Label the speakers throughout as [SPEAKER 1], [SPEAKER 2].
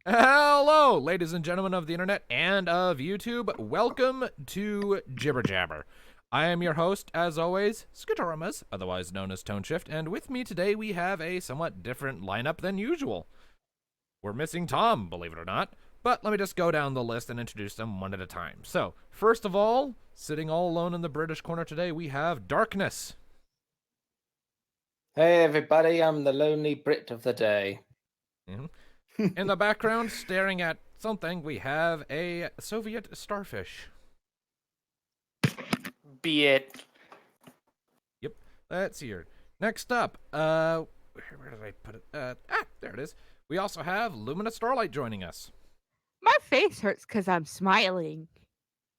[SPEAKER 1] Hello, ladies and gentlemen of the internet and of YouTube. Welcome to Jibber Jabber. I am your host, as always, Skitorimas, otherwise known as Tone Shift, and with me today we have a somewhat different lineup than usual. We're missing Tom, believe it or not, but let me just go down the list and introduce them one at a time. So, first of all, sitting all alone in the British corner today, we have Darkness.
[SPEAKER 2] Hey everybody, I'm the lonely Brit of the day.
[SPEAKER 1] In the background, staring at something, we have a Soviet starfish.
[SPEAKER 3] Be it.
[SPEAKER 1] Yep, that's here. Next up, where did I put it? There it is. We also have Luminous Starlight joining us.
[SPEAKER 4] My face hurts because I'm smiling.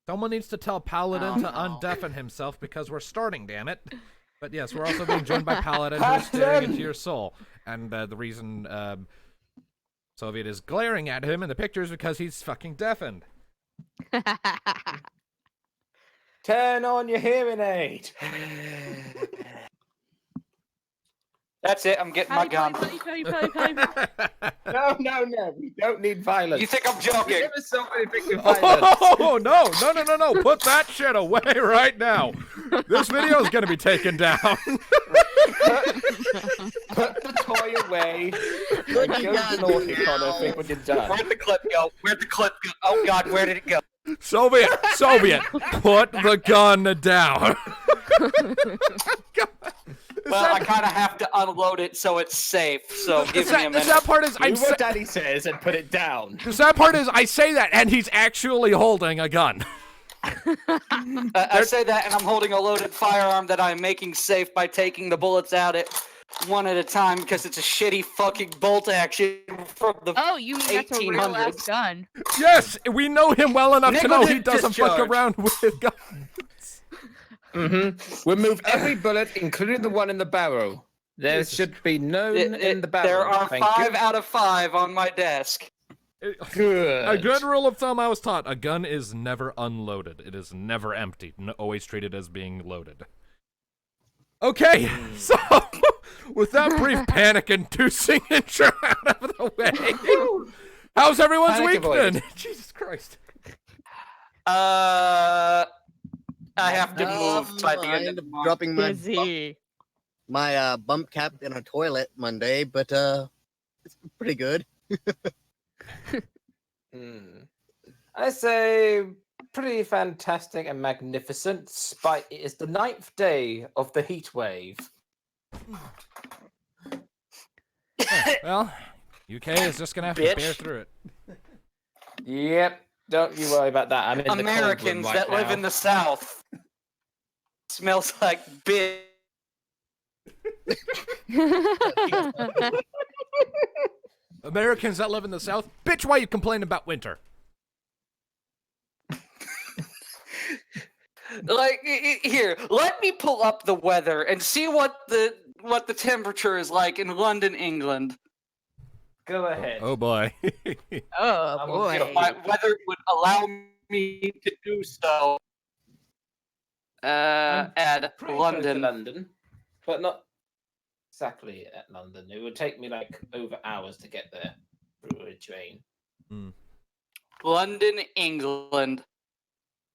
[SPEAKER 1] Someone needs to tell Paladin to undeafen himself because we're starting, damn it. But yes, we're also being joined by Paladin who's staring into your soul. And the reason Soviet is glaring at him in the picture is because he's fucking deafened.
[SPEAKER 2] Turn on your hearing aid.
[SPEAKER 3] That's it. I'm getting my gun.
[SPEAKER 2] No, we don't need violence.
[SPEAKER 3] You think I'm joking?
[SPEAKER 2] Never saw anything with violence.
[SPEAKER 1] Oh, no. Put that shit away right now. This video is going to be taken down.
[SPEAKER 2] Put the toy away. Go naughty, Connor, think what you've done.
[SPEAKER 3] Where'd the clip go? Oh God, where did it go?
[SPEAKER 1] Soviet, put the gun down.
[SPEAKER 3] Well, I kind of have to unload it so it's safe. So give me a minute.
[SPEAKER 1] The sad part is
[SPEAKER 2] Do what Daddy says and put it down.
[SPEAKER 1] The sad part is I say that and he's actually holding a gun.
[SPEAKER 3] I say that and I'm holding a loaded firearm that I'm making safe by taking the bullets out at one at a time because it's a shitty fucking bolt action from the
[SPEAKER 4] you mean that's a real ass gun?
[SPEAKER 1] Yes, we know him well enough to know he
[SPEAKER 3] Negligent
[SPEAKER 1] doesn't fuck
[SPEAKER 3] discharge.
[SPEAKER 1] around with guns.
[SPEAKER 2] Remove every bullet, including the one in the barrel. There should be none in the barrel.
[SPEAKER 3] There are
[SPEAKER 2] Thank
[SPEAKER 3] 5
[SPEAKER 2] you.
[SPEAKER 3] out of 5 on my desk.
[SPEAKER 2] Good.
[SPEAKER 1] A good rule of thumb I was taught, a gun is never unloaded. It is never empty. Always treated as being loaded. Okay, so with that brief panic-inducing intro out of the way, how's everyone's
[SPEAKER 2] Panic
[SPEAKER 1] week
[SPEAKER 2] avoided.
[SPEAKER 1] been? Jesus Christ.
[SPEAKER 3] I have to move by the
[SPEAKER 5] I
[SPEAKER 3] end of
[SPEAKER 5] ended
[SPEAKER 3] the
[SPEAKER 5] up
[SPEAKER 3] month.
[SPEAKER 5] dropping
[SPEAKER 4] Busy.
[SPEAKER 5] my bump cap in a toilet Monday, but it's pretty good.
[SPEAKER 2] I say pretty fantastic and magnificent, despite it is the 9th day of the heat wave.
[SPEAKER 1] Well, UK is just gonna have to
[SPEAKER 3] Bitch.
[SPEAKER 1] bear through it.
[SPEAKER 2] Yep, don't you worry about that. I'm in
[SPEAKER 3] Americans
[SPEAKER 2] the cold room right
[SPEAKER 3] that live
[SPEAKER 2] now.
[SPEAKER 3] in the South. Smells like bitch.
[SPEAKER 1] Americans that live in the South, bitch, why you complaining about winter?
[SPEAKER 3] Like here, let me pull up the weather and see what the temperature is like in London, England.
[SPEAKER 2] Go ahead.
[SPEAKER 1] Oh boy.
[SPEAKER 4] Oh
[SPEAKER 2] I'm
[SPEAKER 4] boy.
[SPEAKER 2] gonna
[SPEAKER 3] If my weather would allow me to do so. At
[SPEAKER 2] Pretty close to
[SPEAKER 3] London.
[SPEAKER 2] London, but not exactly at London. It would take me like over hours to get there through a train.
[SPEAKER 3] London, England.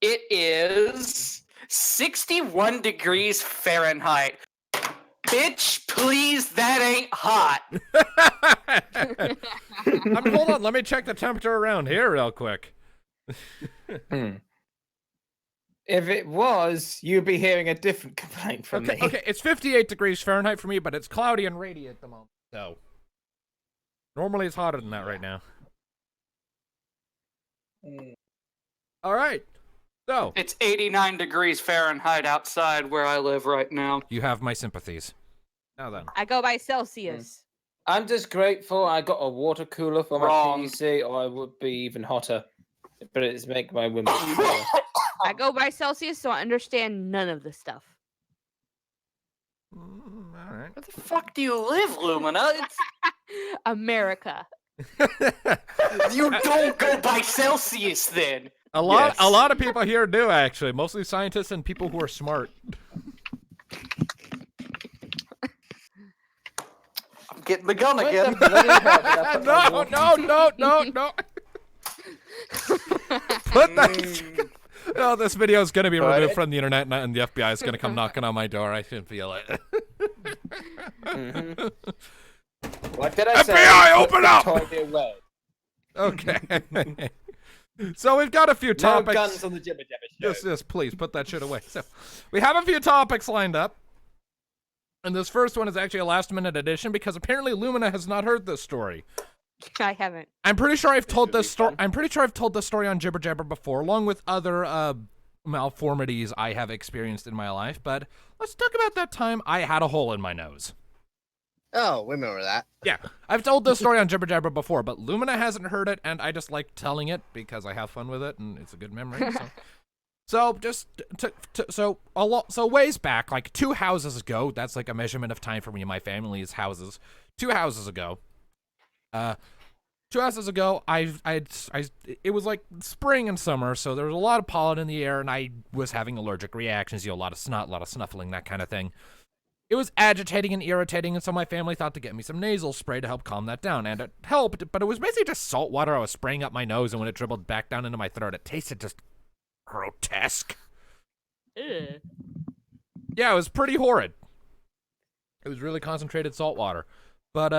[SPEAKER 3] It is 61 degrees Fahrenheit. Bitch, please, that ain't hot.
[SPEAKER 1] Hold on, let me check the temperature around here real quick.
[SPEAKER 2] If it was, you'd be hearing a different complaint from me.
[SPEAKER 1] Okay, it's 58 degrees Fahrenheit for me, but it's cloudy and rainy at the moment. So, normally it's hotter than that right now. All right. So,
[SPEAKER 3] It's 89 degrees Fahrenheit outside where I live right now.
[SPEAKER 1] you have my sympathies. Now then.
[SPEAKER 4] I go by Celsius.
[SPEAKER 2] I'm just grateful I got a water cooler for my
[SPEAKER 3] Wrong.
[SPEAKER 2] PC, or I would be even hotter. But it's make my women feel.
[SPEAKER 4] I go by Celsius, so I understand none of this stuff.
[SPEAKER 1] All right.
[SPEAKER 3] Where the fuck do you live, Lumina?
[SPEAKER 4] America.
[SPEAKER 3] You don't go by Celsius then.
[SPEAKER 1] A lot
[SPEAKER 2] Yes.
[SPEAKER 1] of people here do actually, mostly scientists and people who are smart.
[SPEAKER 3] getting the gun
[SPEAKER 2] Where's
[SPEAKER 3] again.
[SPEAKER 2] the bloody hell did I put my water?
[SPEAKER 1] No. Put that. Oh, this video is going to be
[SPEAKER 2] Put
[SPEAKER 1] removed
[SPEAKER 2] it.
[SPEAKER 1] from the internet, and the FBI is going to come knocking on my door. I can feel it.
[SPEAKER 2] Mhm. What did I say?
[SPEAKER 1] FBI,
[SPEAKER 2] Put
[SPEAKER 1] open
[SPEAKER 2] the
[SPEAKER 1] up!
[SPEAKER 2] toy away.
[SPEAKER 1] Okay. So we've got a few
[SPEAKER 2] No
[SPEAKER 1] topics.
[SPEAKER 2] guns on the Jibber Jabber show.
[SPEAKER 1] Yes, please put that shit away. So we have a few topics lined up. And this first one is actually a last-minute addition because apparently Lumina has not heard this story.
[SPEAKER 4] I haven't.
[SPEAKER 1] I'm pretty sure I've told
[SPEAKER 2] would
[SPEAKER 1] this
[SPEAKER 2] be
[SPEAKER 1] story.
[SPEAKER 2] fun.
[SPEAKER 1] I'm pretty sure I've told this story on Jibber Jabber before, along with other malformities I have experienced in my life. But let's talk about that time I had a hole in my nose.
[SPEAKER 5] Oh, we remember that.
[SPEAKER 1] Yeah, I've told this story on Jibber Jabber before, but Lumina hasn't heard it, and I just like telling it because I have fun with it, and it's a good memory. So just so ways back, like 2 houses ago. That's like a measurement of time for me and my family's houses. 2 houses ago. 2 houses ago, it was like spring and summer, so there was a lot of pollen in the air, and I was having allergic reactions. A lot of snot, a lot of snuffling, that kind of thing. It was agitating and irritating, and so my family thought to get me some nasal spray to help calm that down, and it helped, but it was basically just salt water I was spraying up my nose, and when it dribbled back down into my throat, it tasted just grotesque.
[SPEAKER 4] Ugh.
[SPEAKER 1] Yeah, it was pretty horrid. It was really concentrated salt water. But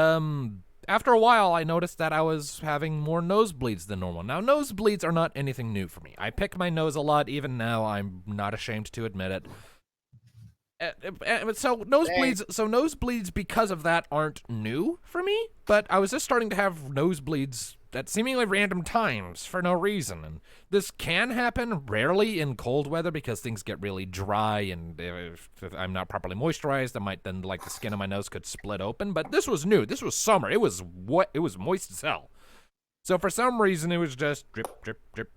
[SPEAKER 1] after a while, I noticed that I was having more nosebleeds than normal. Now, nosebleeds are not anything new for me. I pick my nose a lot. Even now, I'm not ashamed to admit it. So nosebleeds because of that aren't new for me, but I was just starting to have nosebleeds at seemingly random times for no reason, and this can happen rarely in cold weather because things get really dry, and if I'm not properly moisturized, I might then, like, the skin of my nose could split open, but this was new. This was summer. It was moist as hell. So for some reason, it was just drip, drip, drip,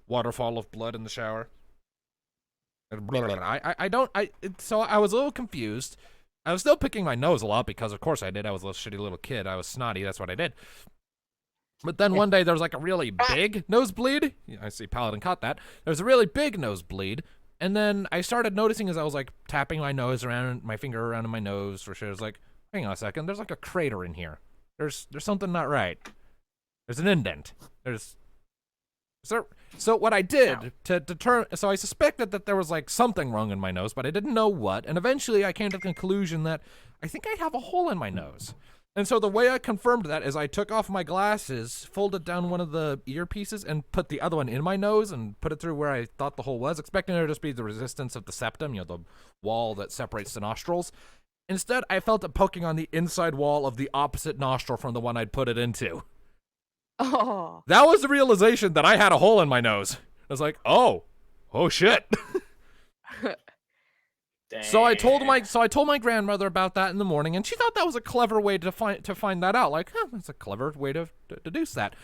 [SPEAKER 1] waterfall of blood in the shower. So I was a little confused. I was still picking my nose a lot because, of course, I did. I was a shitty little kid. I was snotty. That's what I did. But then one day there was like a really big nosebleed. I see Paladin caught that. There was a really big nosebleed. And then I started noticing as I was like tapping my nose around, my finger around in my nose for sure. I was like, hang on a second. There's like a crater in here. There's something not right. There's an indent. So what I did to determine, so I suspected that there was like something wrong in my nose, but I didn't know what. And eventually I came to the conclusion that I think I have a hole in my nose. And so the way I confirmed that is I took off my glasses, folded down one of the earpieces, and put the other one in my nose and put it through where I thought the hole was, expecting there to just be the resistance of the septum, the wall that separates the nostrils. Instead, I felt it poking on the inside wall of the opposite nostril from the one I'd put it into.
[SPEAKER 4] Oh.
[SPEAKER 1] That was the realization that I had a hole in my nose. I was like, oh shit. So I told my grandmother about that in the morning, and she thought that was a clever way to find that out. Like, that's a clever way to deduce that.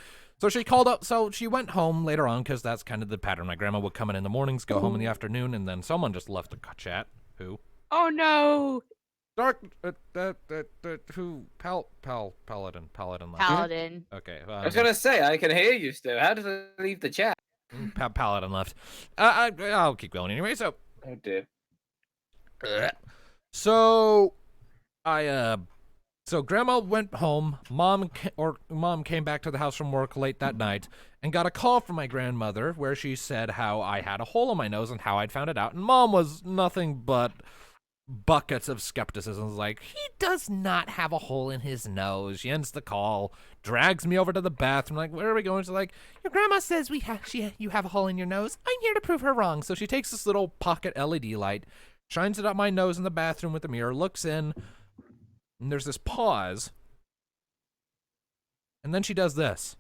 [SPEAKER 1] So she called up. So she went home later on because that's kind of the pattern. My grandma would come in the mornings, go home in the afternoon, and then someone just left the chat. Who?
[SPEAKER 4] Oh no.
[SPEAKER 1] Dark. Who? Paladin left.
[SPEAKER 4] Paladin.
[SPEAKER 1] Okay.
[SPEAKER 2] I was gonna say I can hear you still. How did I leave the chat?
[SPEAKER 1] Paladin left. I'll keep going anyway. So.
[SPEAKER 2] Oh dear.
[SPEAKER 1] So grandma went home. Mom came back to the house from work late that night and got a call from my grandmother where she said how I had a hole in my nose and how I'd found it out. And Mom was nothing but buckets of skepticism. Was like, he does not have a hole in his nose. She ends the call, drags me over to the bathroom. Like, where are we going? She's like, your grandma says you have a hole in your nose. I'm here to prove her wrong. So she takes this little pocket LED light, shines it up my nose in the bathroom with the mirror, looks in, and there's this pause. And then she does this.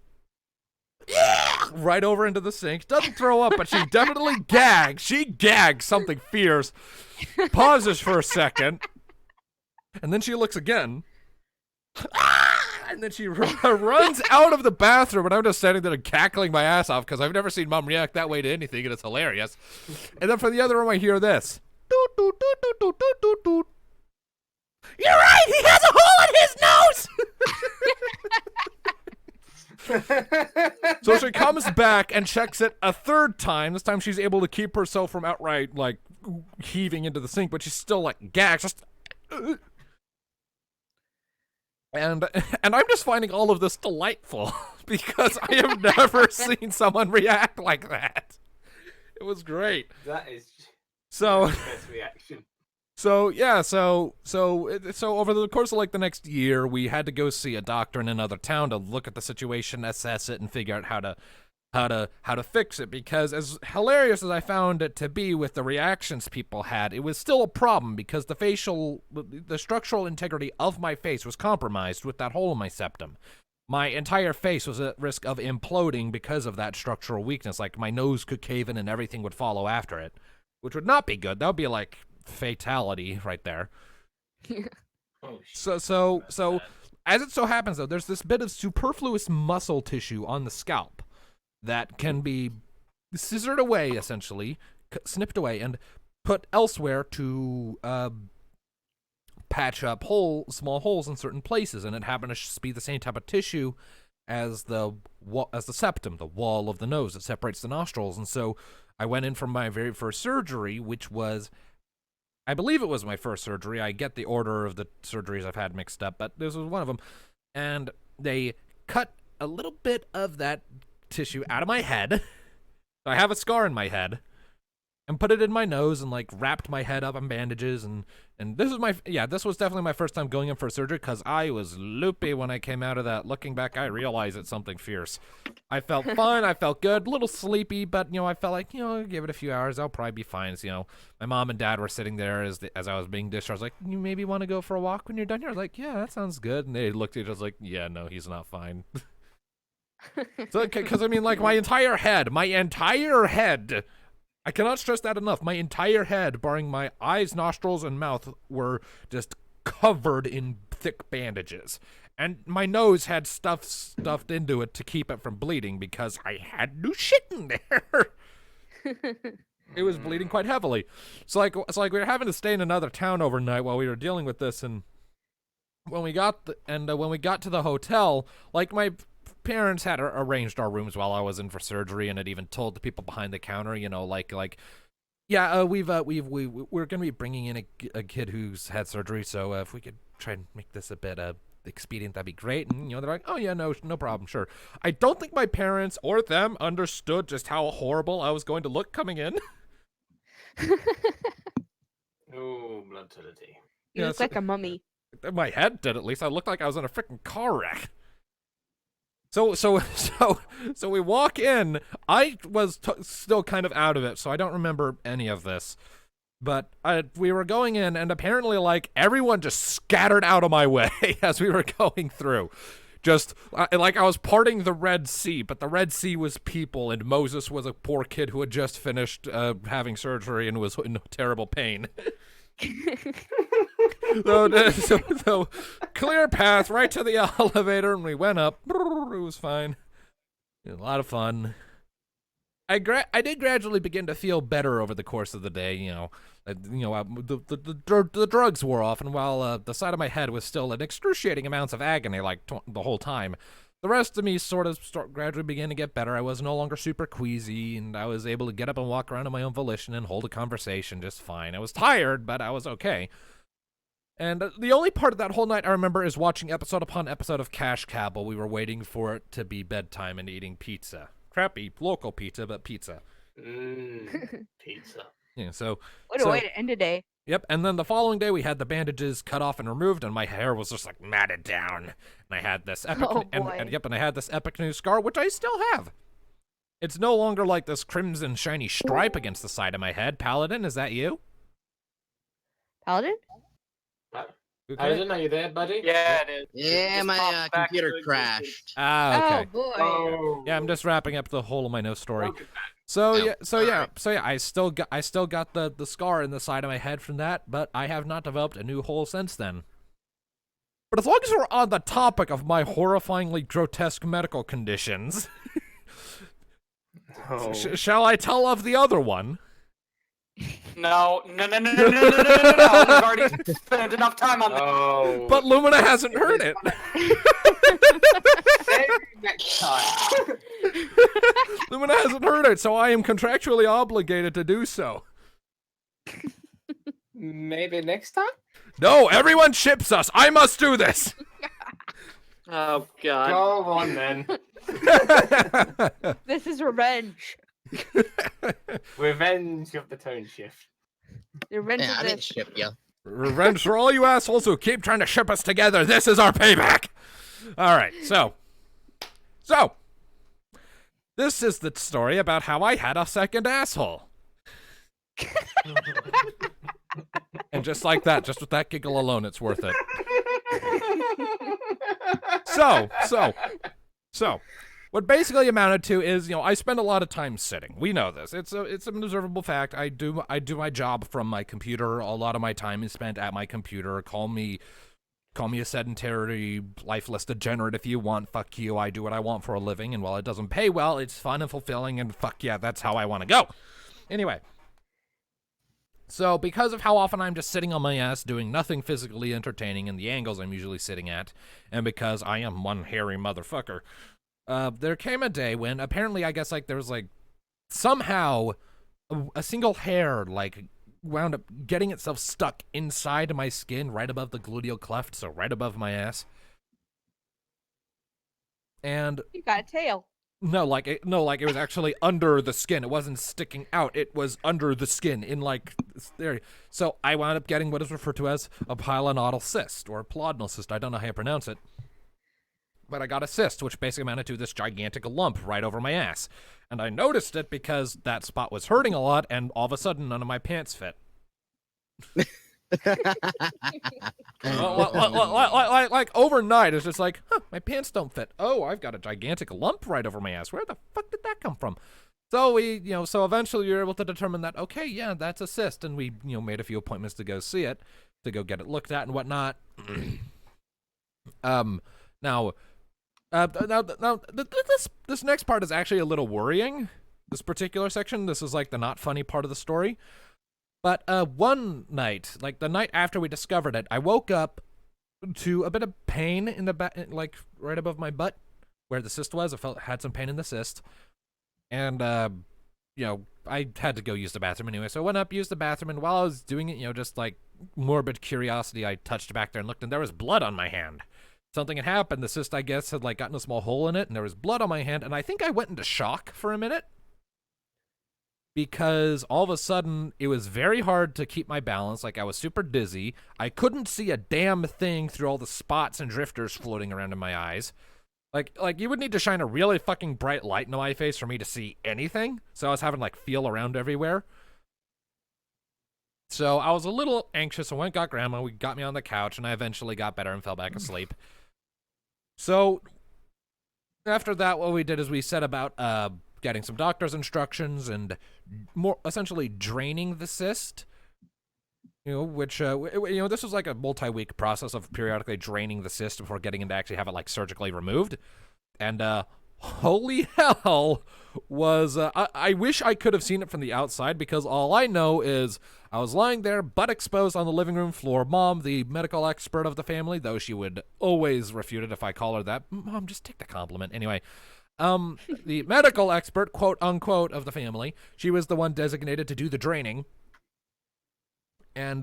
[SPEAKER 1] Right over into the sink. Doesn't throw up, but she definitely gags. She gags something fierce. Pauses for a second. And then she looks again. And then she runs out of the bathroom, and I'm just standing there and cackling my ass off because I've never seen Mom react that way to anything, and it's hilarious. And then from the other room, I hear this. Doot, doot, doot, doot, doot, doot, doot, doot. You're right! He has a hole in his nose! So she comes back and checks it a third time. This time she's able to keep herself from outright, like, heaving into the sink, but she's still, like, gagged. Just... And I'm just finding all of this delightful because I have never seen someone react like that. It was great.
[SPEAKER 2] That is
[SPEAKER 1] So
[SPEAKER 2] the best reaction.
[SPEAKER 1] So yeah, so over the course of like the next year, we had to go see a doctor in another town to look at the situation, assess it, and figure out how to fix it. Because as hilarious as I found it to be with the reactions people had, it was still a problem because the structural integrity of my face was compromised with that hole in my septum. My entire face was at risk of imploding because of that structural weakness. Like my nose could cave in and everything would follow after it, which would not be good. That would be like fatality right there.
[SPEAKER 2] Oh,
[SPEAKER 1] So as it so happens though, there's this bit of superfluous muscle tissue on the scalp that can be scissored away, essentially, snipped away, and put elsewhere to patch up small holes in certain places. And it happened to be the same type of tissue as the septum, the wall of the nose that separates the nostrils. And so I went in for my very first surgery, which was, I believe it was my first surgery. I get the order of the surgeries I've had mixed up, but this was one of them. And they cut a little bit of that tissue out of my head. So I have a scar in my head, and put it in my nose and like wrapped my head up in bandages. And this was definitely my first time going in for surgery because I was loopy when I came out of that. Looking back, I realized it's something fierce. I felt fine. I felt good, a little sleepy, but I felt like, give it a few hours, I'll probably be fine. So, my mom and dad were sitting there as I was being discharged. Like, you maybe want to go for a walk when you're done here? I was like, yeah, that sounds good. And they looked at each other like, yeah, no, he's not fine. So, because I mean, like my entire head, I cannot stress that enough. My entire head, barring my eyes, nostrils, and mouth, were just covered in thick bandages. And my nose had stuff stuffed into it to keep it from bleeding because I had no shit in there. It was bleeding quite heavily. So like we were having to stay in another town overnight while we were dealing with this. And when we got to the hotel, like my parents had arranged our rooms while I was in for surgery, and had even told the people behind the counter, we're gonna be bringing in a kid who's had surgery, so if we could try and make this a bit expedient, that'd be great. And they're like, oh yeah, no problem, sure. I don't think my parents or them understood just how horrible I was going to look coming in.
[SPEAKER 2] Oh, blood to the tea.
[SPEAKER 4] You look like a mummy.
[SPEAKER 1] My head did, at least. I looked like I was in a freaking car wreck. So we walk in. I was still kind of out of it, so I don't remember any of this. But we were going in, and apparently, like, everyone just scattered out of my way as we were going through. Just like I was parting the Red Sea, but the Red Sea was people, and Moses was a poor kid who had just finished having surgery and was in terrible pain. So clear path right to the elevator, and we went up. It was fine. It was a lot of fun. I did gradually begin to feel better over the course of the day. The drugs wore off, and while the side of my head was still in excruciating amounts of agony, like the whole time, the rest of me gradually began to get better. I was no longer super queasy, and I was able to get up and walk around on my own volition and hold a conversation just fine. I was tired, but I was okay. And the only part of that whole night I remember is watching episode upon episode of Cash Cab while we were waiting for it to be bedtime and eating pizza. Crappy local pizza, but pizza.
[SPEAKER 2] Pizza.
[SPEAKER 1] Yeah, so...
[SPEAKER 4] What a way to end a day.
[SPEAKER 1] Yep, and then the following day we had the bandages cut off and removed, and my hair was just like matted down. And I had this epic, and I had this epic new scar, which I still have. It's no longer like this crimson shiny stripe against the side of my head. Paladin, is that you?
[SPEAKER 4] Paladin?
[SPEAKER 2] Paladin, are you there, buddy?
[SPEAKER 3] Yeah, it is.
[SPEAKER 5] Yeah,
[SPEAKER 3] Just
[SPEAKER 5] my
[SPEAKER 3] popped back
[SPEAKER 5] computer
[SPEAKER 3] into
[SPEAKER 5] crashed.
[SPEAKER 1] Ah, okay.
[SPEAKER 4] Oh boy.
[SPEAKER 2] Oh.
[SPEAKER 1] Yeah, I'm just wrapping up the whole of my nose story.
[SPEAKER 2] Look at that.
[SPEAKER 1] So yeah, I still got the scar in the side of my head from that, but I have not developed a new hole since then. But as long as we're on the topic of my horrifyingly grotesque medical conditions,
[SPEAKER 2] Oh.
[SPEAKER 1] shall I tell of the other one?
[SPEAKER 3] No. We've already spent enough time on this.
[SPEAKER 2] Oh.
[SPEAKER 1] But Lumina hasn't heard it.
[SPEAKER 2] Save next time.
[SPEAKER 1] Lumina hasn't heard it, so I am contractually obligated to do so.
[SPEAKER 2] Maybe next time?
[SPEAKER 1] No, everyone ships us. I must do this.
[SPEAKER 3] Oh god.
[SPEAKER 2] Go on then.
[SPEAKER 4] This is revenge.
[SPEAKER 2] Revenge of the tone shift.
[SPEAKER 4] The revenge
[SPEAKER 5] Yeah, I
[SPEAKER 4] of
[SPEAKER 5] didn't
[SPEAKER 4] this.
[SPEAKER 5] ship ya.
[SPEAKER 1] Revenge for all you assholes who keep trying to ship us together. This is our payback. All right, so. This is the story about how I had a second asshole. And just like that, just with that giggle alone, it's worth it. So, what basically amounted to is, I spend a lot of time sitting. We know this. It's an observable fact. I do my job from my computer. A lot of my time is spent at my computer. Call me a sedentary, lifeless degenerate if you want. Fuck you. I do what I want for a living, and while it doesn't pay well, it's fun and fulfilling, and fuck yeah, that's how I want to go. Anyway. So, because of how often I'm just sitting on my ass doing nothing physically entertaining in the angles I'm usually sitting at, and because I am one hairy motherfucker, there came a day when apparently, I guess, there was, somehow a single hair, wound up getting itself stuck inside my skin right above the gluteal cleft, so right above my ass. And
[SPEAKER 4] You got a tail.
[SPEAKER 1] No, it was actually under the skin. It wasn't sticking out. It was under the skin in there. So I wound up getting what is referred to as a pilonidal cyst or pilonidal cyst. I don't know how you pronounce it. But I got a cyst, which basically amounted to this gigantic lump right over my ass. And I noticed it because that spot was hurting a lot, and all of a sudden none of my pants fit. Overnight, it's just my pants don't fit. Oh, I've got a gigantic lump right over my ass. Where the fuck did that come from? So so eventually we were able to determine that, okay, yeah, that's a cyst, and we, made a few appointments to go see it, to go get it looked at and whatnot. This next part is actually a little worrying. This particular section, this is the not funny part of the story. But one night, the night after we discovered it, I woke up to a bit of pain in the back, right above my butt, where the cyst was. I had some pain in the cyst, and I had to go use the bathroom anyway. So I went up, used the bathroom, and while I was doing it, just morbid curiosity, I touched back there and looked, and there was blood on my hand. Something had happened. The cyst, I guess, had gotten a small hole in it, and there was blood on my hand, and I think I went into shock for a minute. Because all of a sudden, it was very hard to keep my balance. I was super dizzy. I couldn't see a damn thing through all the spots and drifters floating around in my eyes. You would need to shine a really fucking bright light into my face for me to see anything. So I was having feel around everywhere. So I was a little anxious. I went and got Grandma. We got me on the couch, and I eventually got better and fell back asleep. So after that, what we did is we set about getting some doctor's instructions and more essentially draining the cyst, which this was a multi-week process of periodically draining the cyst before getting him to actually have it surgically removed. And holy hell was I wish I could have seen it from the outside, because all I know is I was lying there butt exposed on the living room floor. Mom, the medical expert of the family, though she would always refute it if I call her that. Mom, just take the compliment. Anyway, the medical expert, quote unquote, of the family, she was the one designated to do the draining. And,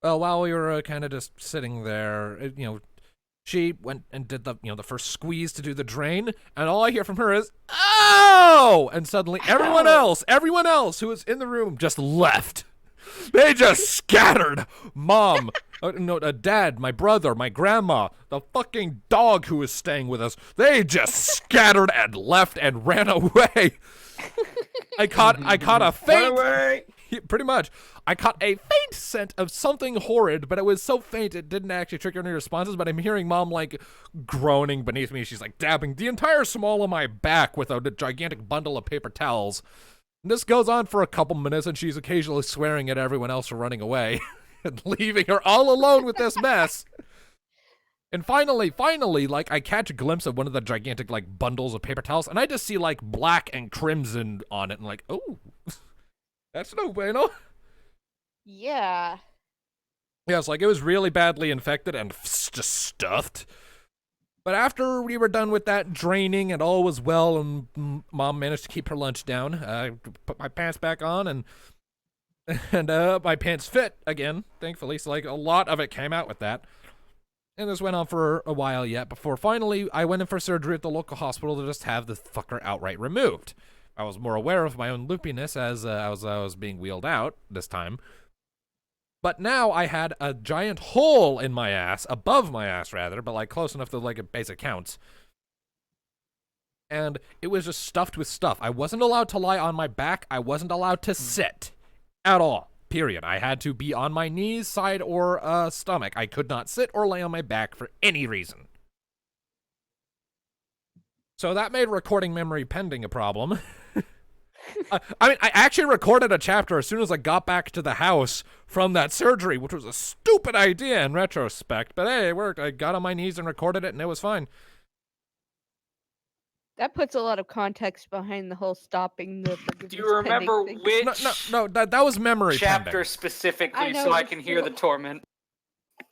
[SPEAKER 1] while we were kind of just sitting there, she went and did the first squeeze to do the drain, and all I hear from her is, "Oh!" And suddenly everyone else who was in the room just left. They just scattered. Mom, Dad, my brother, my grandma, the fucking dog who was staying with us. They just scattered and left and ran away. I caught a faint.
[SPEAKER 2] Run away!
[SPEAKER 1] Pretty much. I caught a faint scent of something horrid, but it was so faint it didn't actually trigger any responses. But I'm hearing Mom groaning beneath me. She's dabbing the entire small of my back with a gigantic bundle of paper towels. This goes on for a couple minutes, and she's occasionally swearing at everyone else for running away and leaving her all alone with this mess. And finally, I catch a glimpse of one of the gigantic, bundles of paper towels, and I just see, black and crimson on it, and oh, that's no bueno.
[SPEAKER 4] Yeah.
[SPEAKER 1] Yeah, it's it was really badly infected and just stuffed. But after we were done with that draining and all was well, and Mom managed to keep her lunch down, I put my pants back on, and my pants fit again, thankfully. So a lot of it came out with that. And this went on for a while yet before finally I went in for surgery at the local hospital to just have the fucker outright removed. I was more aware of my own loopiness as I was being wheeled out this time. But now I had a giant hole in my ass, above my ass rather, but like close enough to like a basic counts. And it was just stuffed with stuff. I wasn't allowed to lie on my back. I wasn't allowed to sit at all. Period. I had to be on my knees, side, or stomach. I could not sit or lay on my back for any reason. So that made recording memory pending a problem. I mean, I actually recorded a chapter as soon as I got back to the house from that surgery, which was a stupid idea in retrospect. But hey, it worked. I got on my knees and recorded it, and it was fine.
[SPEAKER 4] That puts a lot of context behind the whole stopping the forgiveness
[SPEAKER 3] Do you remember
[SPEAKER 4] pending thing.
[SPEAKER 3] which
[SPEAKER 1] No, that was memory
[SPEAKER 3] chapter
[SPEAKER 1] pending.
[SPEAKER 3] specifically
[SPEAKER 4] I know,
[SPEAKER 3] so I
[SPEAKER 4] but
[SPEAKER 3] can hear the torment?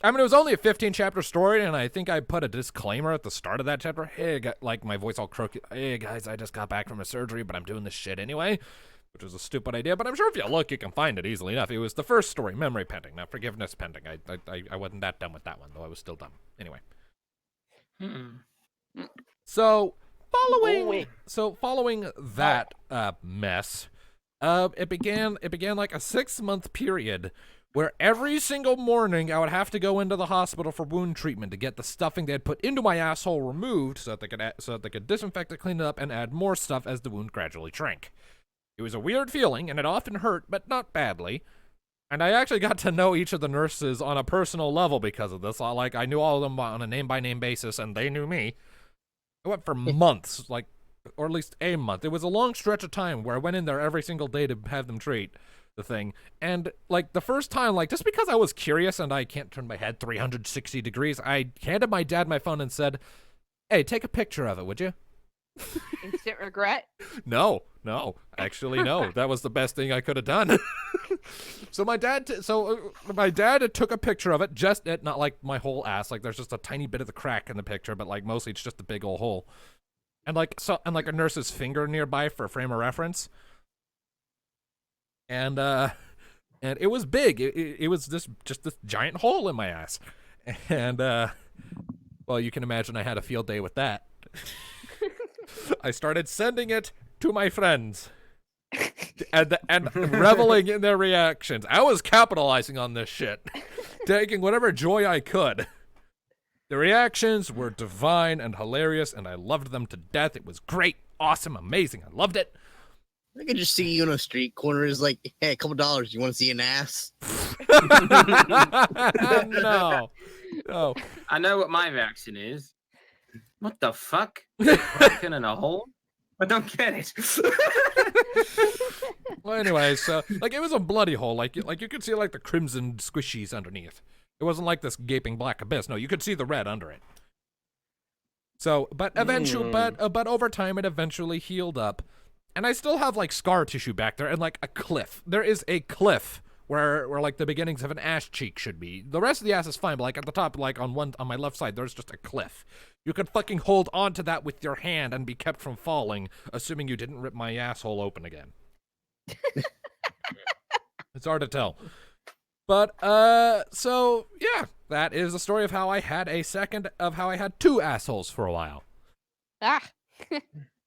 [SPEAKER 1] I mean, it was only a 15-chapter story, and I think I put a disclaimer at the start of that chapter. Hey, like my voice all crooked. Hey, guys, I just got back from a surgery, but I'm doing this shit anyway, which was a stupid idea. But I'm sure if you look, you can find it easily enough. It was the first story, memory pending, not forgiveness pending. I wasn't that dumb with that one, though. I was still dumb. Anyway. So following that mess, it began like a 6-month period where every single morning I would have to go into the hospital for wound treatment to get the stuffing they had put into my asshole removed so that they could disinfect it, clean it up, and add more stuff as the wound gradually shrank. It was a weird feeling, and it often hurt, but not badly. And I actually got to know each of the nurses on a personal level because of this. Like, I knew all of them on a name-by-name basis, and they knew me. It went for months, or at least a month. It was a long stretch of time where I went in there every single day to have them treat the thing. And, like, the first time, like, just because I was curious and I can't turn my head 360 degrees, I handed my dad my phone and said, hey, take a picture of it, would you?
[SPEAKER 4] Instant regret?
[SPEAKER 1] No. Actually, no. That was the best thing I could have done. So my dad took a picture of it, just it, not like my whole ass. Like there's just a tiny bit of the crack in the picture, but like mostly it's just a big old hole. And like a nurse's finger nearby for a frame of reference. And it was big. It was this giant hole in my ass. And well, you can imagine I had a field day with that. I started sending it to my friends and reveling in their reactions. I was capitalizing on this shit, taking whatever joy I could. The reactions were divine and hilarious, and I loved them to death. It was great, awesome, amazing. I loved it.
[SPEAKER 5] I could just see you on a street corner is like, hey, a couple dollars. You want to see an ass?
[SPEAKER 1] No.
[SPEAKER 2] I know what my reaction is. What the fuck? Fucking in a hole? I don't get it.
[SPEAKER 1] Well, anyway, so like it was a bloody hole. Like you could see like the crimson squishies underneath. It wasn't like this gaping black abyss. No, you could see the red under it. So, but eventually, but over time, it eventually healed up, and I still have like scar tissue back there and like a cliff. There is a cliff where like the beginnings of an ass cheek should be. The rest of the ass is fine, but like at the top, like on my left side, there's just a cliff. You could fucking hold onto that with your hand and be kept from falling, assuming you didn't rip my asshole open again. It's hard to tell. But, so, yeah, that is the story of how I had two assholes for a while.
[SPEAKER 4] Ah.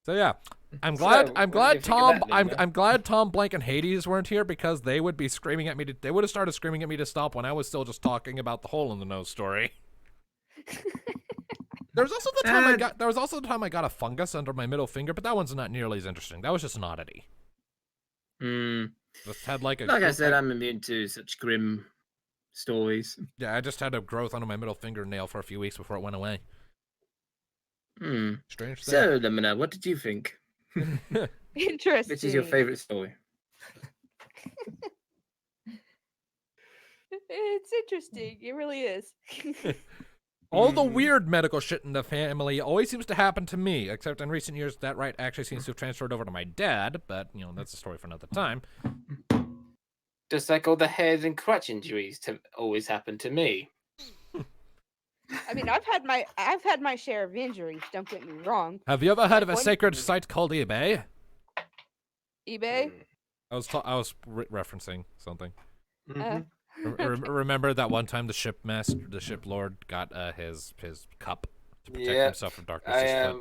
[SPEAKER 1] So, yeah. I'm
[SPEAKER 2] So,
[SPEAKER 1] glad
[SPEAKER 2] what do you think of that, Linda?
[SPEAKER 1] I'm glad Tom, Blank, and Hades weren't here because they would be screaming at me they would have started screaming at me to stop when I was still just talking about the hole in the nose story. There was also the time I got a fungus under my middle finger, but that one's not nearly as interesting. That was just an oddity. Just had like
[SPEAKER 2] I said, I'm immune to such grim stories.
[SPEAKER 1] Yeah, I just had a growth under my middle fingernail for a few weeks before it went away. Strange thing.
[SPEAKER 2] So, Lemina, what did you think?
[SPEAKER 4] Interesting.
[SPEAKER 2] Which is your favorite story?
[SPEAKER 4] It's interesting. It really is.
[SPEAKER 1] All the weird medical shit in the family always seems to happen to me, except in recent years that right actually seems to have transferred over to my dad, but, you know, that's a story for another time.
[SPEAKER 2] Just like all the head and crutch injuries always happen to me.
[SPEAKER 4] I mean, I've had my share of injuries. Don't get me wrong.
[SPEAKER 1] Have you ever heard of a
[SPEAKER 4] One-
[SPEAKER 1] sacred site called eBay?
[SPEAKER 4] eBay.
[SPEAKER 1] I was referencing something. Remember that one time the ship lord got his cup to protect
[SPEAKER 2] Yeah,
[SPEAKER 1] himself from darkness.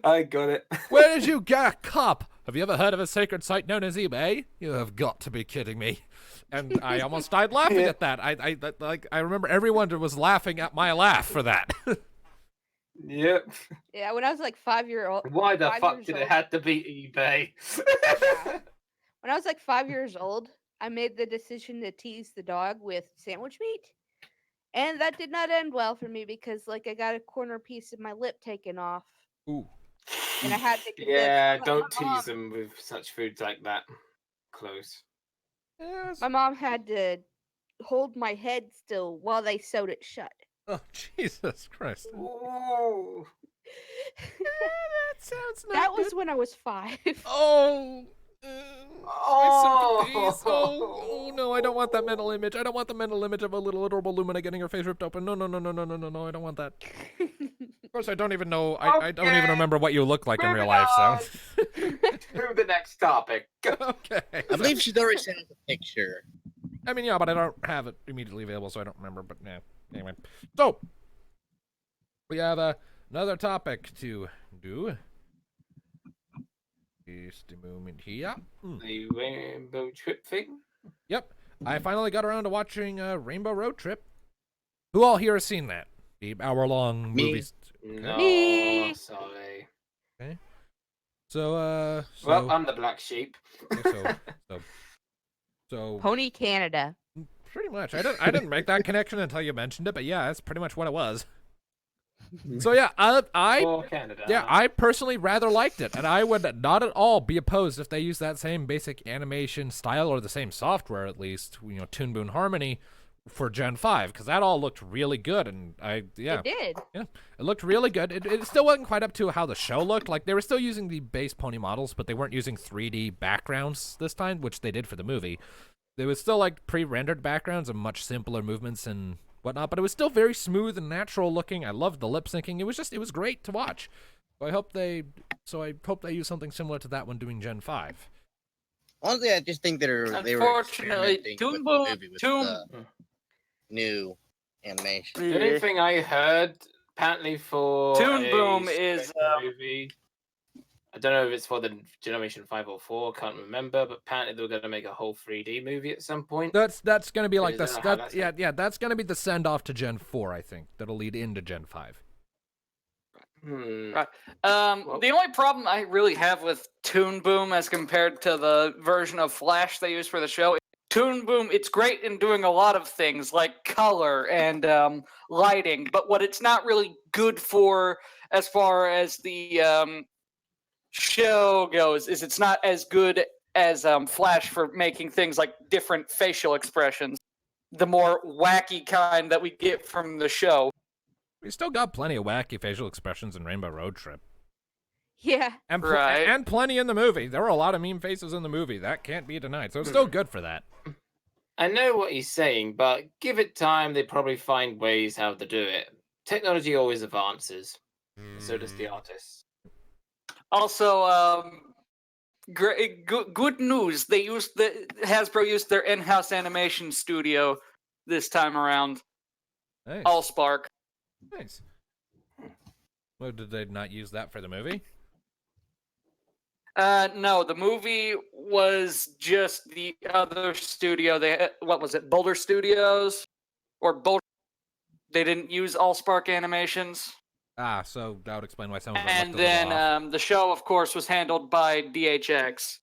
[SPEAKER 2] I got it.
[SPEAKER 1] Where did you get a cup? Have you ever heard of a sacred site known as eBay? You have got to be kidding me. And I almost died laughing
[SPEAKER 2] Yeah.
[SPEAKER 1] at that. I remember everyone was laughing at my laugh for that.
[SPEAKER 2] Yep.
[SPEAKER 4] Yeah, when I was like 5 year old.
[SPEAKER 2] Why the
[SPEAKER 4] 5
[SPEAKER 2] fuck
[SPEAKER 4] years
[SPEAKER 2] did
[SPEAKER 4] old.
[SPEAKER 2] it have to be eBay?
[SPEAKER 4] Yeah. When I was like 5 years old, I made the decision to tease the dog with sandwich meat. And that did not end well for me because like I got a corner piece of my lip taken off.
[SPEAKER 1] Ooh.
[SPEAKER 4] And I had to convince
[SPEAKER 2] Yeah,
[SPEAKER 4] my
[SPEAKER 2] don't
[SPEAKER 4] mom-
[SPEAKER 2] tease them with such foods like that. Close.
[SPEAKER 1] Yes.
[SPEAKER 4] My mom had to hold my head still while they sewed it shut.
[SPEAKER 1] Oh, Jesus Christ.
[SPEAKER 2] Ooh.
[SPEAKER 1] That sounds not
[SPEAKER 4] That was
[SPEAKER 1] good.
[SPEAKER 4] when I was 5.
[SPEAKER 1] Oh.
[SPEAKER 2] Oh.
[SPEAKER 1] My sympathies. Oh no, I don't want that mental image. I don't want the mental image of a little adorable Lumina getting her face ripped open. No, I don't want that. Of course, I don't even know. I don't even
[SPEAKER 2] Okay.
[SPEAKER 1] remember what you look like in real
[SPEAKER 2] Moving
[SPEAKER 1] life, so.
[SPEAKER 2] To the next topic.
[SPEAKER 1] Okay.
[SPEAKER 5] I believe she's already sent us a picture.
[SPEAKER 1] I mean, yeah, but I don't have it immediately available, so I don't remember, but yeah. Anyway. So, we have another topic to do. Just a moment here.
[SPEAKER 2] The rainbow trip thing.
[SPEAKER 1] Yep. I finally got around to watching Rainbow Road Trip. Who all here has seen that? The hour-long
[SPEAKER 5] Me.
[SPEAKER 1] movie.
[SPEAKER 2] No,
[SPEAKER 4] Me.
[SPEAKER 2] sorry.
[SPEAKER 1] So,
[SPEAKER 2] Well, I'm the black sheep.
[SPEAKER 1] so
[SPEAKER 4] Pony Canada.
[SPEAKER 1] pretty much. I didn't make that connection until you mentioned it, but yeah, that's pretty much what it was. So yeah,
[SPEAKER 2] For Canada.
[SPEAKER 1] yeah, I personally rather liked it, and I would not at all be opposed if they used that same basic animation style or the same software at least, Toon Boom Harmony for Gen 5, because that all looked really good, and
[SPEAKER 4] It did.
[SPEAKER 1] it looked really good. It still wasn't quite up to how the show looked. Like, they were still using the base pony models, but they weren't using 3D backgrounds this time, which they did for the movie. There was still, like, pre-rendered backgrounds and much simpler movements and whatnot, but it was still very smooth and natural looking. I loved the lip syncing. It was great to watch. So I hope they use something similar to that when doing Gen 5.
[SPEAKER 5] Honestly, I just think they were
[SPEAKER 3] Unfortunately,
[SPEAKER 5] experimenting
[SPEAKER 3] Toon
[SPEAKER 5] with
[SPEAKER 3] Boom-
[SPEAKER 5] the movie with
[SPEAKER 3] Toon-
[SPEAKER 5] new animation.
[SPEAKER 2] The only thing I heard, apparently for
[SPEAKER 3] Toon
[SPEAKER 2] a
[SPEAKER 3] Boom is,
[SPEAKER 2] special movie, I don't know if it's for the Generation 5 or 4, can't remember, but apparently they were going to make a whole 3D movie at some point.
[SPEAKER 1] That's going to be like
[SPEAKER 2] Is that how that's
[SPEAKER 1] that's going to be the send off to Gen 4, I think. That'll lead into Gen 5.
[SPEAKER 3] Right. The only problem I really have with Toon Boom as compared to the version of Flash they use for the show, Toon Boom, it's great in doing a lot of things like color and lighting, but what it's not really good for as far as the show goes is it's not as good as Flash for making things like different facial expressions, the more wacky kind that we get from the show.
[SPEAKER 1] We still got plenty of wacky facial expressions in Rainbow Road Trip.
[SPEAKER 4] Yeah.
[SPEAKER 1] And,
[SPEAKER 3] Right.
[SPEAKER 1] and plenty in the movie. There were a lot of meme faces in the movie. That can't be denied. So it's still good for that.
[SPEAKER 2] I know what he's saying, but give it time, they probably find ways how to do it. Technology always advances. So does the artist.
[SPEAKER 3] Also, good news. Hasbro used their in-house animation studio this time around.
[SPEAKER 1] Nice.
[SPEAKER 3] Allspark.
[SPEAKER 1] Nice. Well, did they not use that for the movie?
[SPEAKER 3] No, the movie was just the other studio. What was it? Boulder Studios, or Boulder? They didn't use Allspark animations.
[SPEAKER 1] Ah, so that would explain why some of them
[SPEAKER 3] And
[SPEAKER 1] looked a little off.
[SPEAKER 3] then the show, of course, was handled by DHX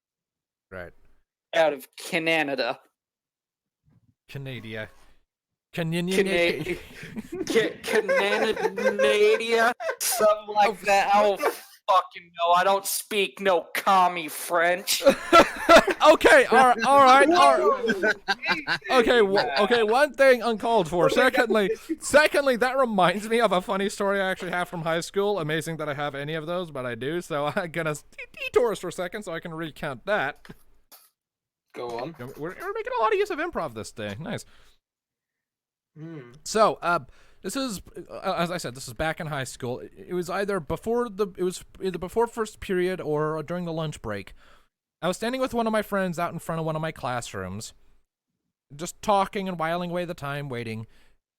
[SPEAKER 1] Right.
[SPEAKER 3] out of Canada.
[SPEAKER 1] Canada.
[SPEAKER 3] Canada, something like that. I don't fucking know. I don't speak no commie French.
[SPEAKER 1] Okay, all right. Okay, okay. One thing uncalled for. Secondly, that reminds me of a funny story I actually have from high school. Amazing that I have any of those, but I do. So I'm gonna detour us for a second so I can recount that.
[SPEAKER 2] Go on.
[SPEAKER 1] We're making a lot of use of improv this day. Nice.
[SPEAKER 2] Hmm.
[SPEAKER 1] So, this is, as I said, this is back in high school. It was either before first period or during the lunch break. I was standing with one of my friends out in front of one of my classrooms, just talking and whiling away the time, waiting,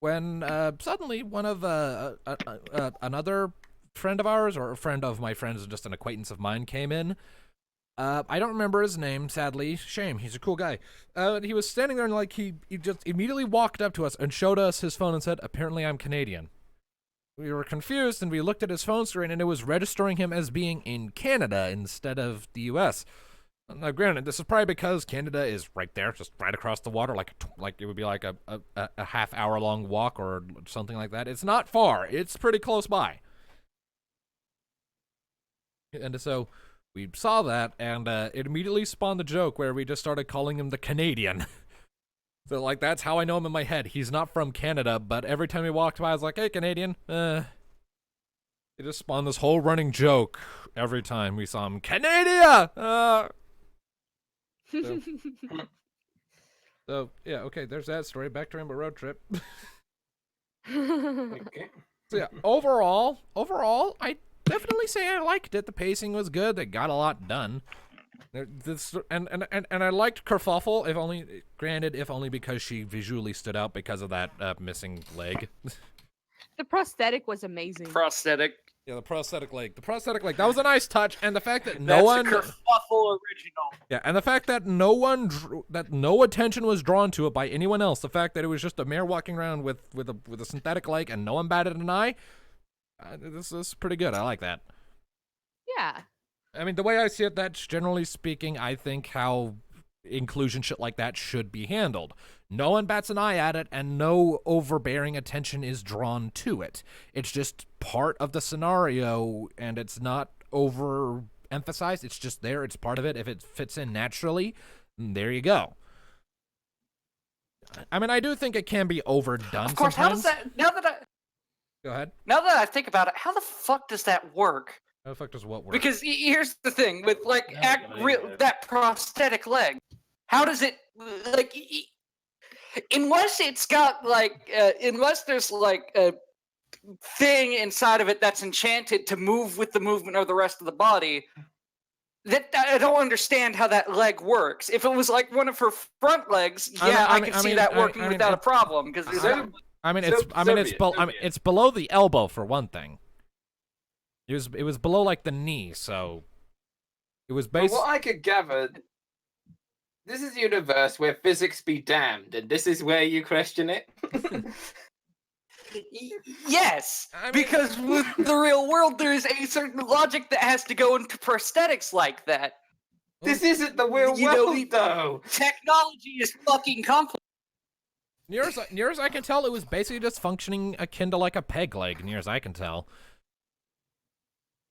[SPEAKER 1] when suddenly one of another friend of ours, or a friend of my friends, just an acquaintance of mine, came in. I don't remember his name, sadly. Shame, he's a cool guy. He was standing there and like he just immediately walked up to us and showed us his phone and said, "Apparently I'm Canadian." We were confused and we looked at his phone screen and it was registering him as being in Canada instead of the US. Now granted, this is probably because Canada is right there, just right across the water, like it would be like a half-hour long walk or something like that. It's not far. It's pretty close by. And so we saw that, and it immediately spawned the joke where we just started calling him the Canadian. So, like, that's how I know him in my head. He's not from Canada, but every time he walked by, I was like, "Hey, Canadian." It just spawned this whole running joke every time we saw him. Canada! So, yeah, okay, there's that story. Back to Rainbow Road Trip.
[SPEAKER 2] Okay.
[SPEAKER 1] So, yeah, overall, I definitely say I liked it. The pacing was good. They got a lot done. And I liked Kerfuffle, if only because she visually stood out because of that missing leg.
[SPEAKER 4] The prosthetic was amazing.
[SPEAKER 3] Prosthetic.
[SPEAKER 1] Yeah, the prosthetic leg. That was a nice touch, and the fact that
[SPEAKER 3] That's a kerfuffle original.
[SPEAKER 1] Yeah, and the fact that no attention was drawn to it by anyone else. The fact that it was just a mare walking around with a synthetic leg and no one batted an eye. This is pretty good. I like that.
[SPEAKER 4] Yeah.
[SPEAKER 1] I mean, the way I see it, that's generally speaking, I think how inclusion shit like that should be handled. No one bats an eye at it, and no overbearing attention is drawn to it. It's just part of the scenario, and it's not overemphasized. It's just there. It's part of it. If it fits in naturally, there you go. I mean, I do think it can be overdone
[SPEAKER 3] Of course,
[SPEAKER 1] sometimes.
[SPEAKER 3] how does that...
[SPEAKER 1] Go ahead.
[SPEAKER 3] Now that I think about it, how the fuck does that work?
[SPEAKER 1] How the fuck does what work?
[SPEAKER 3] Because here's the thing with like that prosthetic leg. How does it like? Unless it's got like, unless there's like a thing inside of it that's enchanted to move with the movement of the rest of the body. That I don't understand how that leg works. If it was like one of her front legs, yeah, I can see that working without a problem. Because
[SPEAKER 1] it's below the elbow for one thing. It was below like the knee, so it was based.
[SPEAKER 2] From what I could gather, this is a universe where physics be damned, and this is where you question it.
[SPEAKER 3] Yes, because with the real world, there is a certain logic that has to go into prosthetics like that.
[SPEAKER 2] This isn't the real world, though.
[SPEAKER 3] Technology is fucking complex.
[SPEAKER 1] Near as I can tell, it was basically just functioning akin to like a peg leg. Near as I can tell.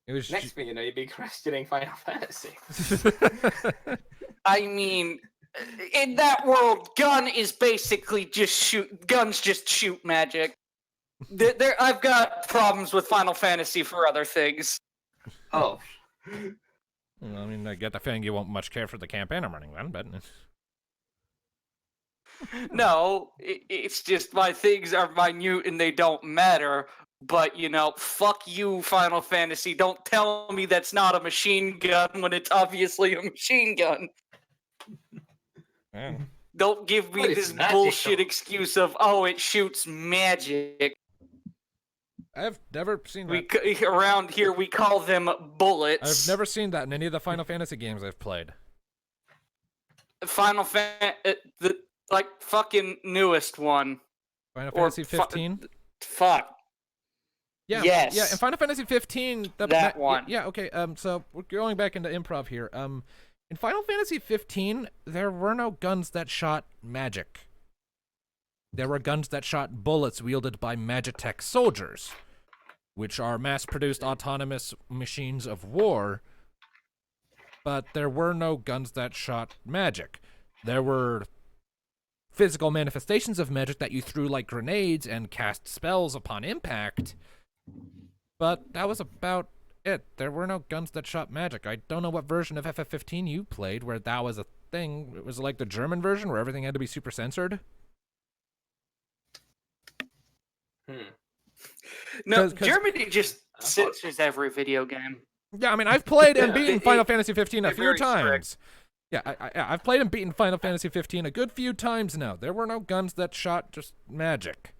[SPEAKER 1] It was
[SPEAKER 2] Next thing you know, you'd be questioning Final Fantasy.
[SPEAKER 3] I mean, in that world, gun is basically guns just shoot magic. I've got problems with Final Fantasy for other things.
[SPEAKER 2] Oh.
[SPEAKER 1] Well, I mean, I get the feeling you won't much care for the campaign I'm running then, but...
[SPEAKER 3] No, it's just my things are minute and they don't matter. But, you know, fuck you, Final Fantasy. Don't tell me that's not a machine gun when it's obviously a machine gun.
[SPEAKER 1] Man.
[SPEAKER 3] Don't give me this bullshit excuse of, oh, it shoots magic.
[SPEAKER 1] I've never seen that.
[SPEAKER 3] Around here, we call them bullets.
[SPEAKER 1] I've never seen that in any of the Final Fantasy games I've played.
[SPEAKER 3] Final Fantasy, the like fucking newest one.
[SPEAKER 1] Final Fantasy 15.
[SPEAKER 3] Fuck.
[SPEAKER 1] Yeah.
[SPEAKER 3] Yes.
[SPEAKER 1] Yeah. In Final Fantasy 15,
[SPEAKER 3] that one.
[SPEAKER 1] Yeah. Okay. So we're going back into improv here. In Final Fantasy 15, there were no guns that shot magic. There were guns that shot bullets wielded by Magitech soldiers, which are mass-produced autonomous machines of war. But there were no guns that shot magic. There were physical manifestations of magic that you threw like grenades and cast spells upon impact. But that was about it. There were no guns that shot magic. I don't know what version of FF15 you played where that was a thing. It was like the German version where everything had to be super censored.
[SPEAKER 3] No, Germany just censors every video game.
[SPEAKER 1] Yeah, I mean, I've played and beaten Final Fantasy 15 a few times. Yeah, I've played and beaten Final Fantasy 15 a good few times now. There were no guns that shot just magic.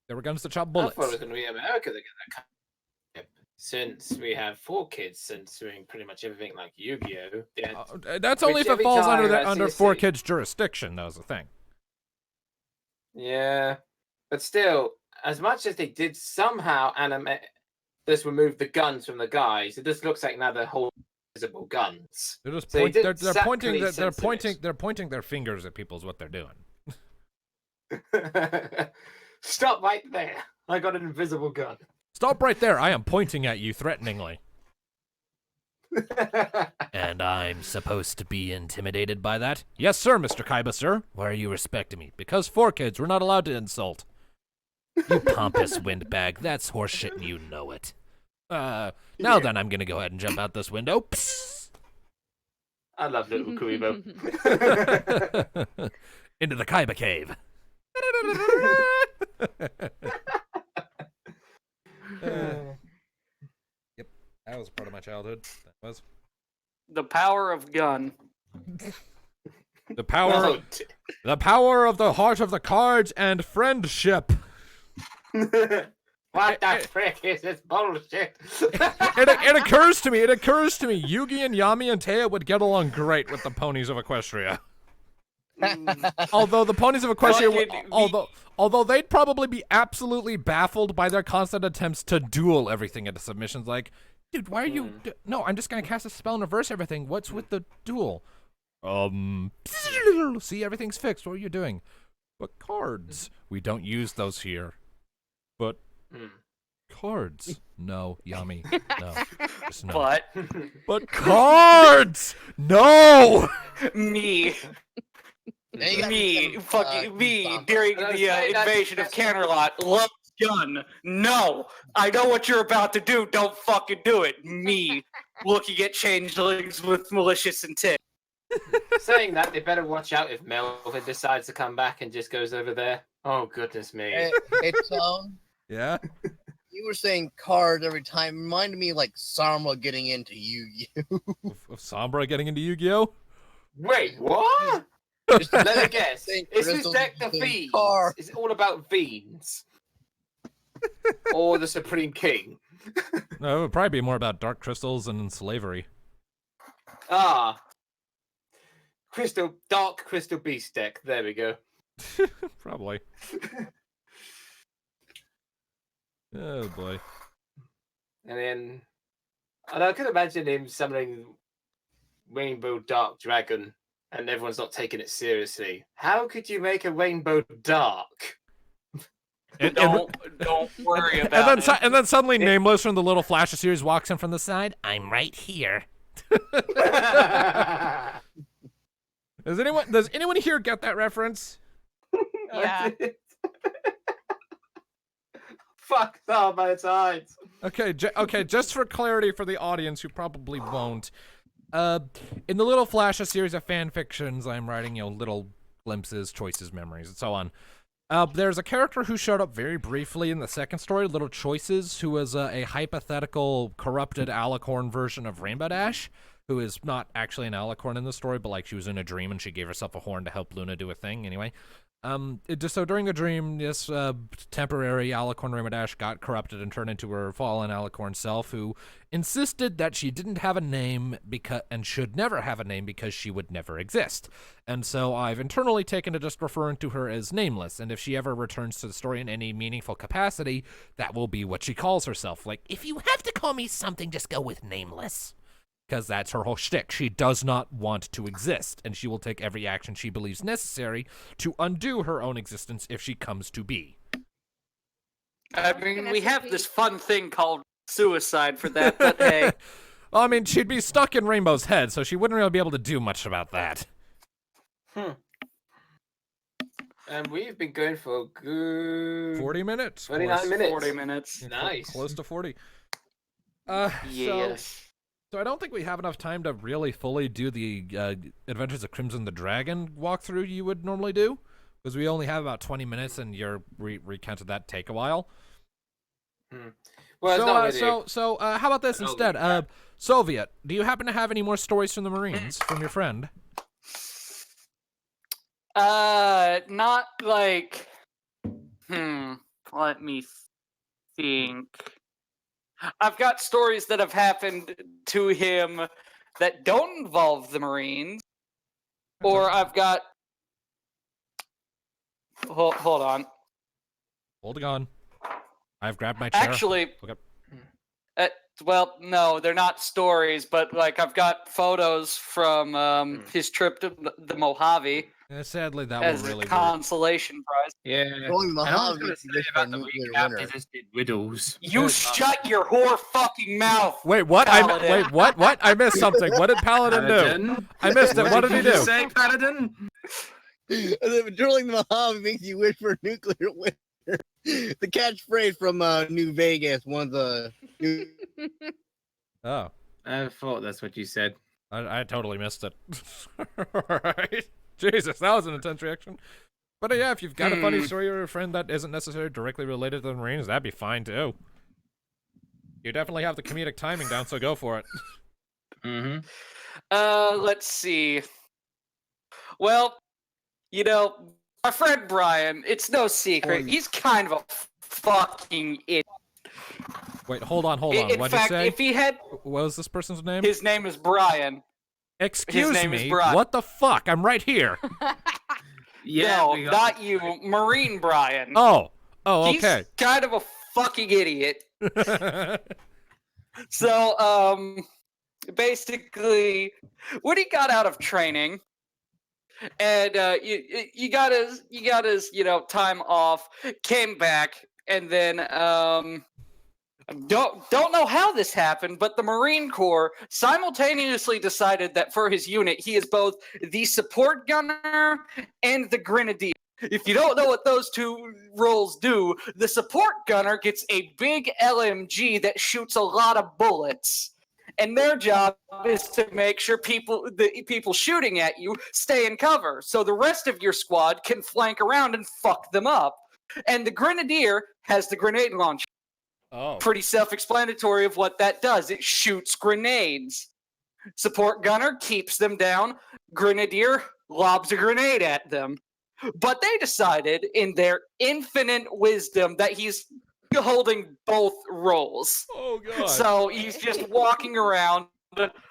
[SPEAKER 1] There were guns that shot bullets.
[SPEAKER 2] I thought it was going to be America that got that. Since we have 4 kids censoring pretty much everything like Yu-Gi-Oh.
[SPEAKER 1] That's only if it
[SPEAKER 2] every
[SPEAKER 1] falls
[SPEAKER 2] time I
[SPEAKER 1] under
[SPEAKER 2] see a
[SPEAKER 1] 4
[SPEAKER 2] scene-
[SPEAKER 1] kids' jurisdiction. That was the thing.
[SPEAKER 2] Yeah, but still, as much as they did somehow just remove the guns from the guys, it just looks like now they're holding visible guns.
[SPEAKER 1] They're just
[SPEAKER 2] So he did
[SPEAKER 1] they're pointing.
[SPEAKER 2] exactly
[SPEAKER 1] They're
[SPEAKER 2] censor
[SPEAKER 1] pointing.
[SPEAKER 2] it.
[SPEAKER 1] They're pointing their fingers at people. Is what they're doing.
[SPEAKER 2] Stop right there! I got an invisible gun.
[SPEAKER 1] Stop right there. I am pointing at you threateningly. And I'm supposed to be intimidated by that? Yes, sir, Mr. Kaiba, sir. Why are you respecting me? Because 4 kids, we're not allowed to insult. You pompous windbag. That's horseshit and you know it. Now then, I'm gonna go ahead and jump out this window. Psst.
[SPEAKER 2] I love little Kuibo.
[SPEAKER 1] Into the Kaiba cave. Yep, that was part of my childhood. That was
[SPEAKER 3] The power of gun.
[SPEAKER 1] the power. The power of the heart of the cards and friendship.
[SPEAKER 2] What the frick is this bullshit?
[SPEAKER 1] It occurs to me. Yugi and Yami and Taya would get along great with the ponies of Equestria. Although the ponies of Equestria, although they'd probably be absolutely baffled by their constant attempts to duel everything into submissions. Like, dude, why are you? No, I'm just gonna cast a spell and reverse everything. What's with the duel? See, everything's fixed. What are you doing? But cards, we don't use those here. But cards, no, Yami, no, just no. But cards, no.
[SPEAKER 3] Me.
[SPEAKER 5] Now you got
[SPEAKER 3] Me,
[SPEAKER 5] some,
[SPEAKER 3] fucking me,
[SPEAKER 5] bomb.
[SPEAKER 3] during
[SPEAKER 2] I was
[SPEAKER 3] the
[SPEAKER 2] saying
[SPEAKER 3] invasion of
[SPEAKER 2] that's-
[SPEAKER 3] Canterlot, love gun. No, I know what you're about to do. Don't fucking do it. Me, looking at changelings with malicious intent.
[SPEAKER 2] Saying that, they better watch out if Melvin decides to come back and just goes over there. Oh, goodness me.
[SPEAKER 5] Hey,
[SPEAKER 1] Yeah.
[SPEAKER 5] you were saying cards every time. Reminded me like Sarma getting into Yu-Gi-Oh.
[SPEAKER 1] Of Sombra getting into Yu-Gi-Oh.
[SPEAKER 2] Wait, what?
[SPEAKER 5] Just
[SPEAKER 2] Let me guess.
[SPEAKER 5] saying
[SPEAKER 2] Is this
[SPEAKER 5] crystals
[SPEAKER 2] deck the
[SPEAKER 5] and
[SPEAKER 2] fiends?
[SPEAKER 5] cards.
[SPEAKER 2] Is it all about fiends? Or the Supreme King?
[SPEAKER 1] No, it would probably be more about dark crystals and slavery.
[SPEAKER 2] Ah. Dark Crystal Beast deck. There we go.
[SPEAKER 1] Probably. Oh boy.
[SPEAKER 2] And then I could imagine him summoning Rainbow Dark Dragon and everyone's not taking it seriously. How could you make a Rainbow Dark?
[SPEAKER 3] Don't worry about it.
[SPEAKER 1] And then suddenly Nameless from the Little Flash series walks in from the side. I'm right here. Does anyone here get that reference?
[SPEAKER 4] Yeah.
[SPEAKER 2] Fuck all my sides.
[SPEAKER 1] Okay, just for clarity for the audience who probably won't. In the Little Flash, a series of fan fictions I'm writing, little glimpses, choices, memories, and so on. There's a character who showed up very briefly in the second story, Little Choices, who was a hypothetical, corrupted Alicorn version of Rainbow Dash, who is not actually an Alicorn in the story, but like she was in a dream and she gave herself a horn to help Luna do a thing. Anyway, so during the dream, this temporary Alicorn Rainbow Dash got corrupted and turned into her fallen Alicorn self, who insisted that she didn't have a name and should never have a name because she would never exist. And so I've internally taken to just referring to her as Nameless, and if she ever returns to the story in any meaningful capacity, that will be what she calls herself. Like, if you have to call me something, just go with Nameless. Because that's her whole shtick. She does not want to exist, and she will take every action she believes necessary to undo her own existence if she comes to be.
[SPEAKER 3] I mean, we have this fun thing called suicide for that, but hey.
[SPEAKER 1] Well, I mean, she'd be stuck in Rainbow's head, so she wouldn't really be able to do much about that.
[SPEAKER 2] And we've been going for a good
[SPEAKER 1] 40 minutes.
[SPEAKER 2] 29 minutes.
[SPEAKER 3] 40 minutes.
[SPEAKER 2] Nice.
[SPEAKER 1] Close to 40.
[SPEAKER 3] Yes.
[SPEAKER 1] So I don't think we have enough time to really fully do the Adventures of Crimson the Dragon walkthrough you would normally do, because we only have about 20 minutes, and your recount of that take a while.
[SPEAKER 2] Well, it's not really
[SPEAKER 1] So how about this
[SPEAKER 2] an
[SPEAKER 1] instead?
[SPEAKER 2] old
[SPEAKER 1] Soviet, do you happen to have any more stories from the Marines from your friend?
[SPEAKER 3] Not like. Let me think. I've got stories that have happened to him that don't involve the Marines, or I've got. Hold on.
[SPEAKER 1] Holding on. I've grabbed my chair.
[SPEAKER 3] Actually,
[SPEAKER 1] Okay.
[SPEAKER 3] well, no, they're not stories, but like I've got photos from his trip to the Mojave
[SPEAKER 1] Sadly, that
[SPEAKER 3] as
[SPEAKER 1] will really
[SPEAKER 3] a consolation prize.
[SPEAKER 2] Yeah.
[SPEAKER 5] Going
[SPEAKER 2] And I was
[SPEAKER 5] Mojave
[SPEAKER 2] going to
[SPEAKER 5] is
[SPEAKER 2] say
[SPEAKER 5] just
[SPEAKER 2] about
[SPEAKER 5] a
[SPEAKER 2] the
[SPEAKER 5] nuclear
[SPEAKER 2] recap,
[SPEAKER 5] winter.
[SPEAKER 2] they just did riddles.
[SPEAKER 3] You shut your whore fucking mouth.
[SPEAKER 1] Wait, what?
[SPEAKER 3] Paladin.
[SPEAKER 1] Wait, what? What? I missed something. What did Paladin do?
[SPEAKER 2] Paladin?
[SPEAKER 1] I missed it. What did he
[SPEAKER 2] you
[SPEAKER 1] do?
[SPEAKER 2] say, Paladin?
[SPEAKER 5] Patrolling the Mojave makes you wish for a nuclear winter. The catchphrase from New Vegas, one of the new
[SPEAKER 1] Oh,
[SPEAKER 2] I thought that's what you said.
[SPEAKER 1] I totally missed it. Alright. Jesus, that was an intense reaction. But yeah, if you've got a funny story or a friend that isn't necessarily directly related to the Marines, that'd be fine too. You definitely have the comedic timing down, so go for it.
[SPEAKER 3] Let's see. Well, you know, my friend Brian, it's no secret, he's kind of a fucking idiot.
[SPEAKER 1] Wait, hold on.
[SPEAKER 3] In
[SPEAKER 1] What'd
[SPEAKER 3] fact,
[SPEAKER 1] you say?
[SPEAKER 3] if he had,
[SPEAKER 1] What was this person's name?
[SPEAKER 3] his name is Brian.
[SPEAKER 1] Excuse
[SPEAKER 3] name is
[SPEAKER 1] me?
[SPEAKER 3] Brian.
[SPEAKER 1] What the fuck? I'm right here.
[SPEAKER 2] Yeah,
[SPEAKER 3] No,
[SPEAKER 2] we got
[SPEAKER 3] not you, Marine Brian.
[SPEAKER 1] Oh, okay.
[SPEAKER 3] He's kind of a fucking idiot. So, basically, when he got out of training, and you got his time off, came back, and then don't know how this happened, but the Marine Corps simultaneously decided that for his unit, he is both the support gunner and the grenadier. If you don't know what those two roles do, the support gunner gets a big LMG that shoots a lot of bullets. And their job is to make sure the people shooting at you stay in cover, so the rest of your squad can flank around and fuck them up. And the grenadier has the grenade launcher.
[SPEAKER 1] Oh.
[SPEAKER 3] Pretty self-explanatory of what that does. It shoots grenades. Support gunner keeps them down. Grenadier lobs a grenade at them. But they decided, in their infinite wisdom, that he's holding both roles.
[SPEAKER 1] Oh, God.
[SPEAKER 3] So he's just walking around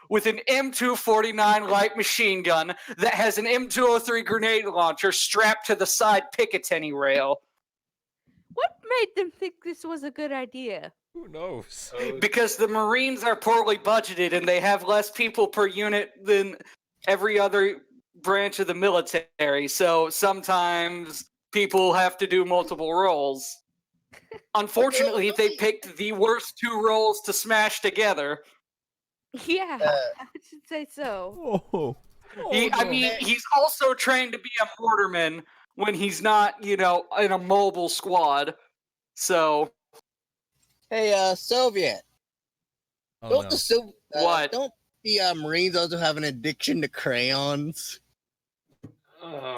[SPEAKER 3] with an M249 light machine gun that has an M203 grenade launcher strapped to the side Picatinny rail.
[SPEAKER 4] What made them think this was a good idea?
[SPEAKER 1] Who knows?
[SPEAKER 3] Because the Marines are poorly budgeted and they have less people per unit than every other branch of the military. So sometimes people have to do multiple roles. Unfortunately, they picked the worst two roles to smash together.
[SPEAKER 4] Yeah, I should say so.
[SPEAKER 1] Oh.
[SPEAKER 3] I mean, he's also trained to be a mortarman when he's not, in a mobile squad. So,
[SPEAKER 5] Hey, Soviet.
[SPEAKER 1] Oh,
[SPEAKER 5] Don't
[SPEAKER 1] no.
[SPEAKER 5] the
[SPEAKER 3] What?
[SPEAKER 5] Don't the Marines also have an addiction to crayons?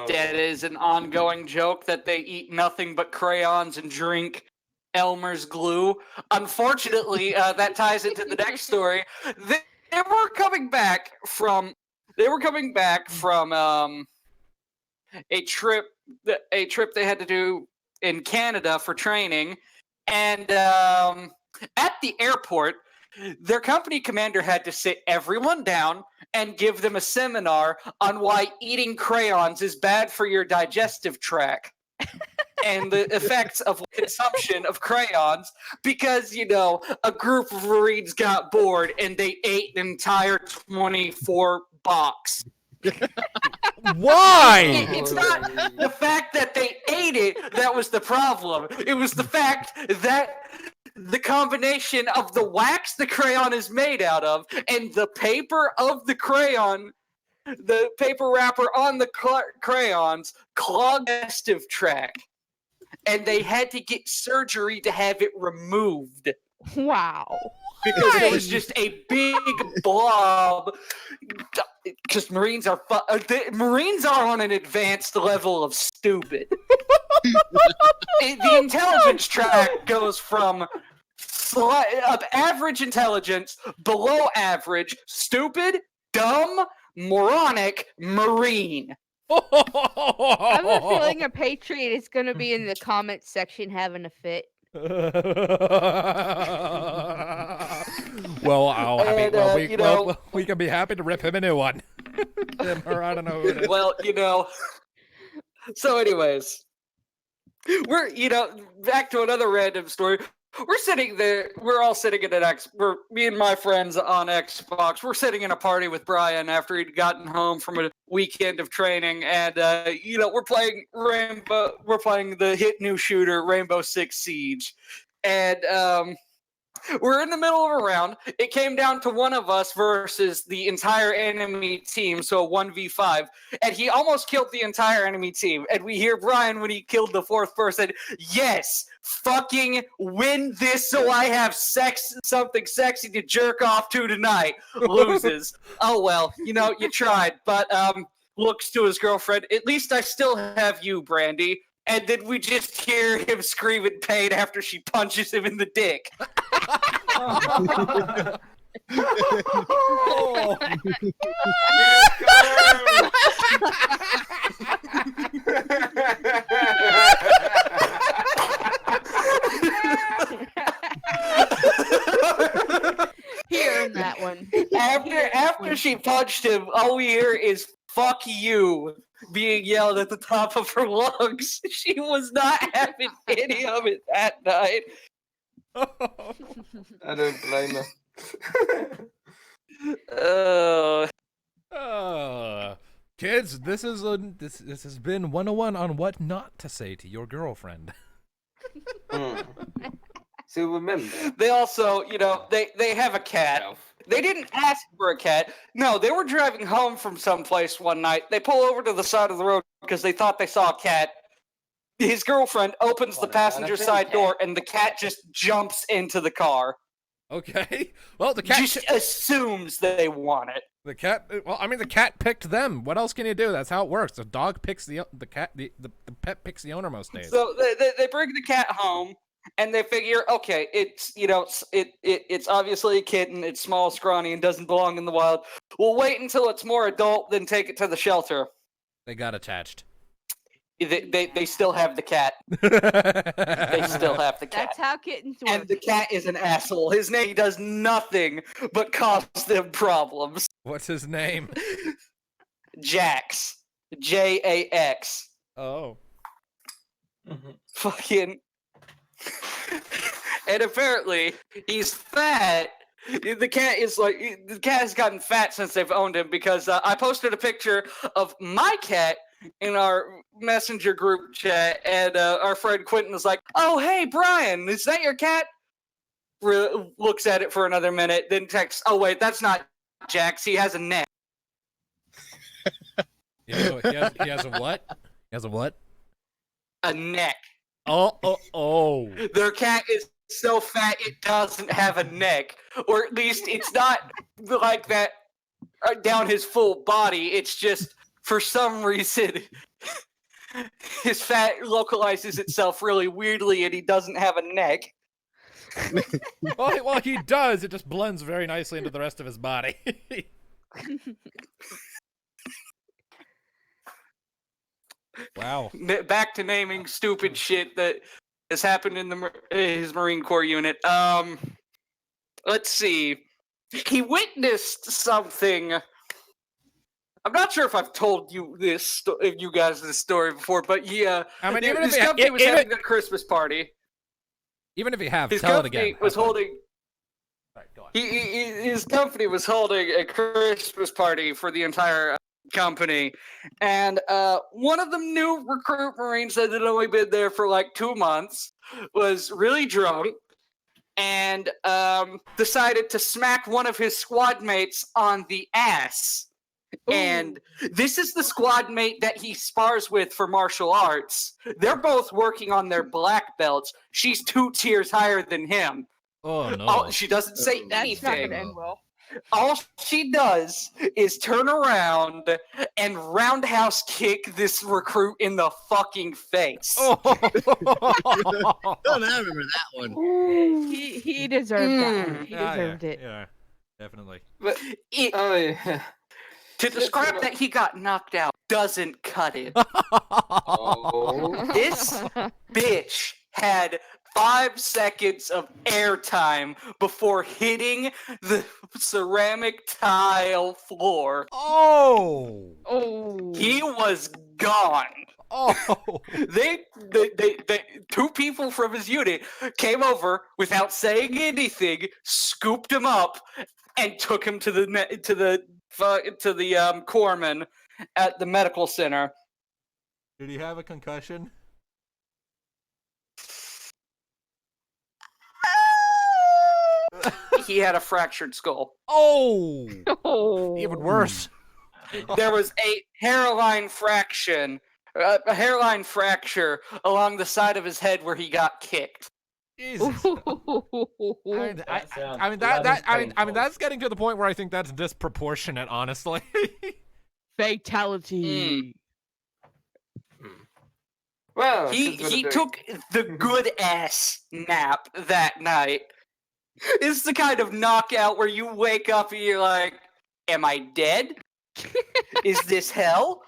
[SPEAKER 3] that is an ongoing joke that they eat nothing but crayons and drink Elmer's glue. Unfortunately, that ties into the next story. They were coming back from a trip they had to do in Canada for training, and at the airport, their company commander had to sit everyone down and give them a seminar on why eating crayons is bad for your digestive tract and the effects of consumption of crayons, because a group of Marines got bored and they ate an entire 24 box.
[SPEAKER 1] Why?
[SPEAKER 3] It's not the fact that they ate it that was the problem. It was the fact that the combination of the wax the crayon is made out of and the paper of the crayon, the paper wrapper on the crayons, clogged the digestive tract. And they had to get surgery to have it removed.
[SPEAKER 4] Wow.
[SPEAKER 3] Because it was just a big blob. Because Marines are Marines are on an advanced level of stupid. The intelligence track goes from of average intelligence, below average, stupid, dumb, moronic, marine.
[SPEAKER 4] I have a feeling a Patriot is going to be in the comments section having a fit.
[SPEAKER 1] We can be happy to rip him a new one. Or I don't know who it is.
[SPEAKER 3] Well, so anyways, we're, back to another random story. We're sitting there, we're all sitting in me and my friends on Xbox, we're sitting in a party with Brian after he'd gotten home from a weekend of training, and, we're playing the hit new shooter, Rainbow Six Siege, and, we're in the middle of a round. It came down to one of us versus the entire enemy team, so 1v5. And he almost killed the entire enemy team. And we hear Brian, when he killed the fourth person, yes, fucking win this so I have something sexy to jerk off to tonight. Loses. Oh, well, you tried. But looks to his girlfriend, at least I still have you, Brandy. And then we just hear him scream in pain after she punches him in the dick.
[SPEAKER 1] Oh.
[SPEAKER 4] Hearing that one.
[SPEAKER 3] After she punched him, all we hear is "fuck you" being yelled at the top of her lungs. She was not having any of it that night.
[SPEAKER 2] I don't blame
[SPEAKER 3] her.
[SPEAKER 1] Kids, this has been 101 on what not to say to your girlfriend.
[SPEAKER 2] So remember,
[SPEAKER 3] they also, they have a cat. They didn't ask for a cat. No, they were driving home from someplace one night. They pull over to the side of the road because they thought they saw a cat. His girlfriend opens the passenger side door, and the cat just jumps into the car.
[SPEAKER 1] Okay. Well, the cat
[SPEAKER 3] just assumes they want it.
[SPEAKER 1] The cat. Well, I mean, the cat picked them. What else can you do? That's how it works. The dog picks the cat. The pet picks the owner most days.
[SPEAKER 3] So they bring the cat home, and they figure, okay, it's it's obviously a kitten. It's small, scrawny, and doesn't belong in the wild. We'll wait until it's more adult, then take it to the shelter.
[SPEAKER 1] They got attached.
[SPEAKER 3] They still have the cat. They still have the cat.
[SPEAKER 4] That's how kittens work.
[SPEAKER 3] And the cat is an asshole. His name does nothing but cause them problems.
[SPEAKER 1] What's his name?
[SPEAKER 3] Jax. Jax.
[SPEAKER 1] Oh.
[SPEAKER 2] Mm-hmm.
[SPEAKER 3] Fucking. And apparently, he's fat. The cat has gotten fat since they've owned him because I posted a picture of my cat in our messenger group chat, and our friend Quentin was like, "Oh, hey, Brian, is that your cat?" Looks at it for another minute, then texts, "Oh, wait, that's not Jax. He has a neck."
[SPEAKER 1] He has a what? He has a what?
[SPEAKER 3] A neck.
[SPEAKER 1] Oh.
[SPEAKER 3] Their cat is so fat it doesn't have a neck, or at least it's not like that down his full body. It's just, for some reason, his fat localizes itself really weirdly, and he doesn't have a neck.
[SPEAKER 1] Well, he does. It just blends very nicely into the rest of his body. Wow.
[SPEAKER 3] Back to naming stupid shit that has happened in his Marine Corps unit. Let's see. He witnessed something. I'm not sure if I've told you you guys this story before, but his company was having a Christmas party.
[SPEAKER 1] Even if you have,
[SPEAKER 3] his
[SPEAKER 1] tell it
[SPEAKER 3] company
[SPEAKER 1] again.
[SPEAKER 3] Was holding.
[SPEAKER 1] Right, go on.
[SPEAKER 3] His company was holding a Christmas party for the entire company, and one of the new recruit Marines that had only been there for like 2 months was really drunk and decided to smack one of his squad mates on the ass. Ooh. And this is the squad mate that he spars with for martial arts. They're both working on their black belts. She's 2 tiers higher than him.
[SPEAKER 1] Oh no!
[SPEAKER 3] Oh, she doesn't say
[SPEAKER 4] That's
[SPEAKER 3] anything.
[SPEAKER 4] not gonna end well.
[SPEAKER 3] all she does is turn around and roundhouse kick this recruit in the fucking face.
[SPEAKER 5] Oh, I remember that one.
[SPEAKER 4] He deserved that one. He
[SPEAKER 1] Yeah,
[SPEAKER 4] deserved it.
[SPEAKER 1] Yeah, definitely.
[SPEAKER 2] But
[SPEAKER 3] It-
[SPEAKER 2] oh yeah.
[SPEAKER 3] to describe that he got knocked out doesn't cut it.
[SPEAKER 2] Oh.
[SPEAKER 3] This bitch had 5 seconds of airtime before hitting the ceramic tile floor.
[SPEAKER 1] Oh!
[SPEAKER 4] Oh.
[SPEAKER 3] He was gone.
[SPEAKER 1] Oh!
[SPEAKER 3] They, two people from his unit came over without saying anything, scooped him up, and took him to the corpsman at the medical center.
[SPEAKER 1] Did he have a concussion?
[SPEAKER 3] He had a fractured skull.
[SPEAKER 1] Oh!
[SPEAKER 4] Oh.
[SPEAKER 1] Even worse.
[SPEAKER 3] There was a hairline fracture along the side of his head where he got kicked.
[SPEAKER 1] Jesus. I mean, that's getting to the point where I think that's disproportionate, honestly.
[SPEAKER 4] Fatality.
[SPEAKER 2] Well,
[SPEAKER 3] He took the good ass nap that night. It's the kind of knockout where you wake up and you're like, am I dead? Is this hell?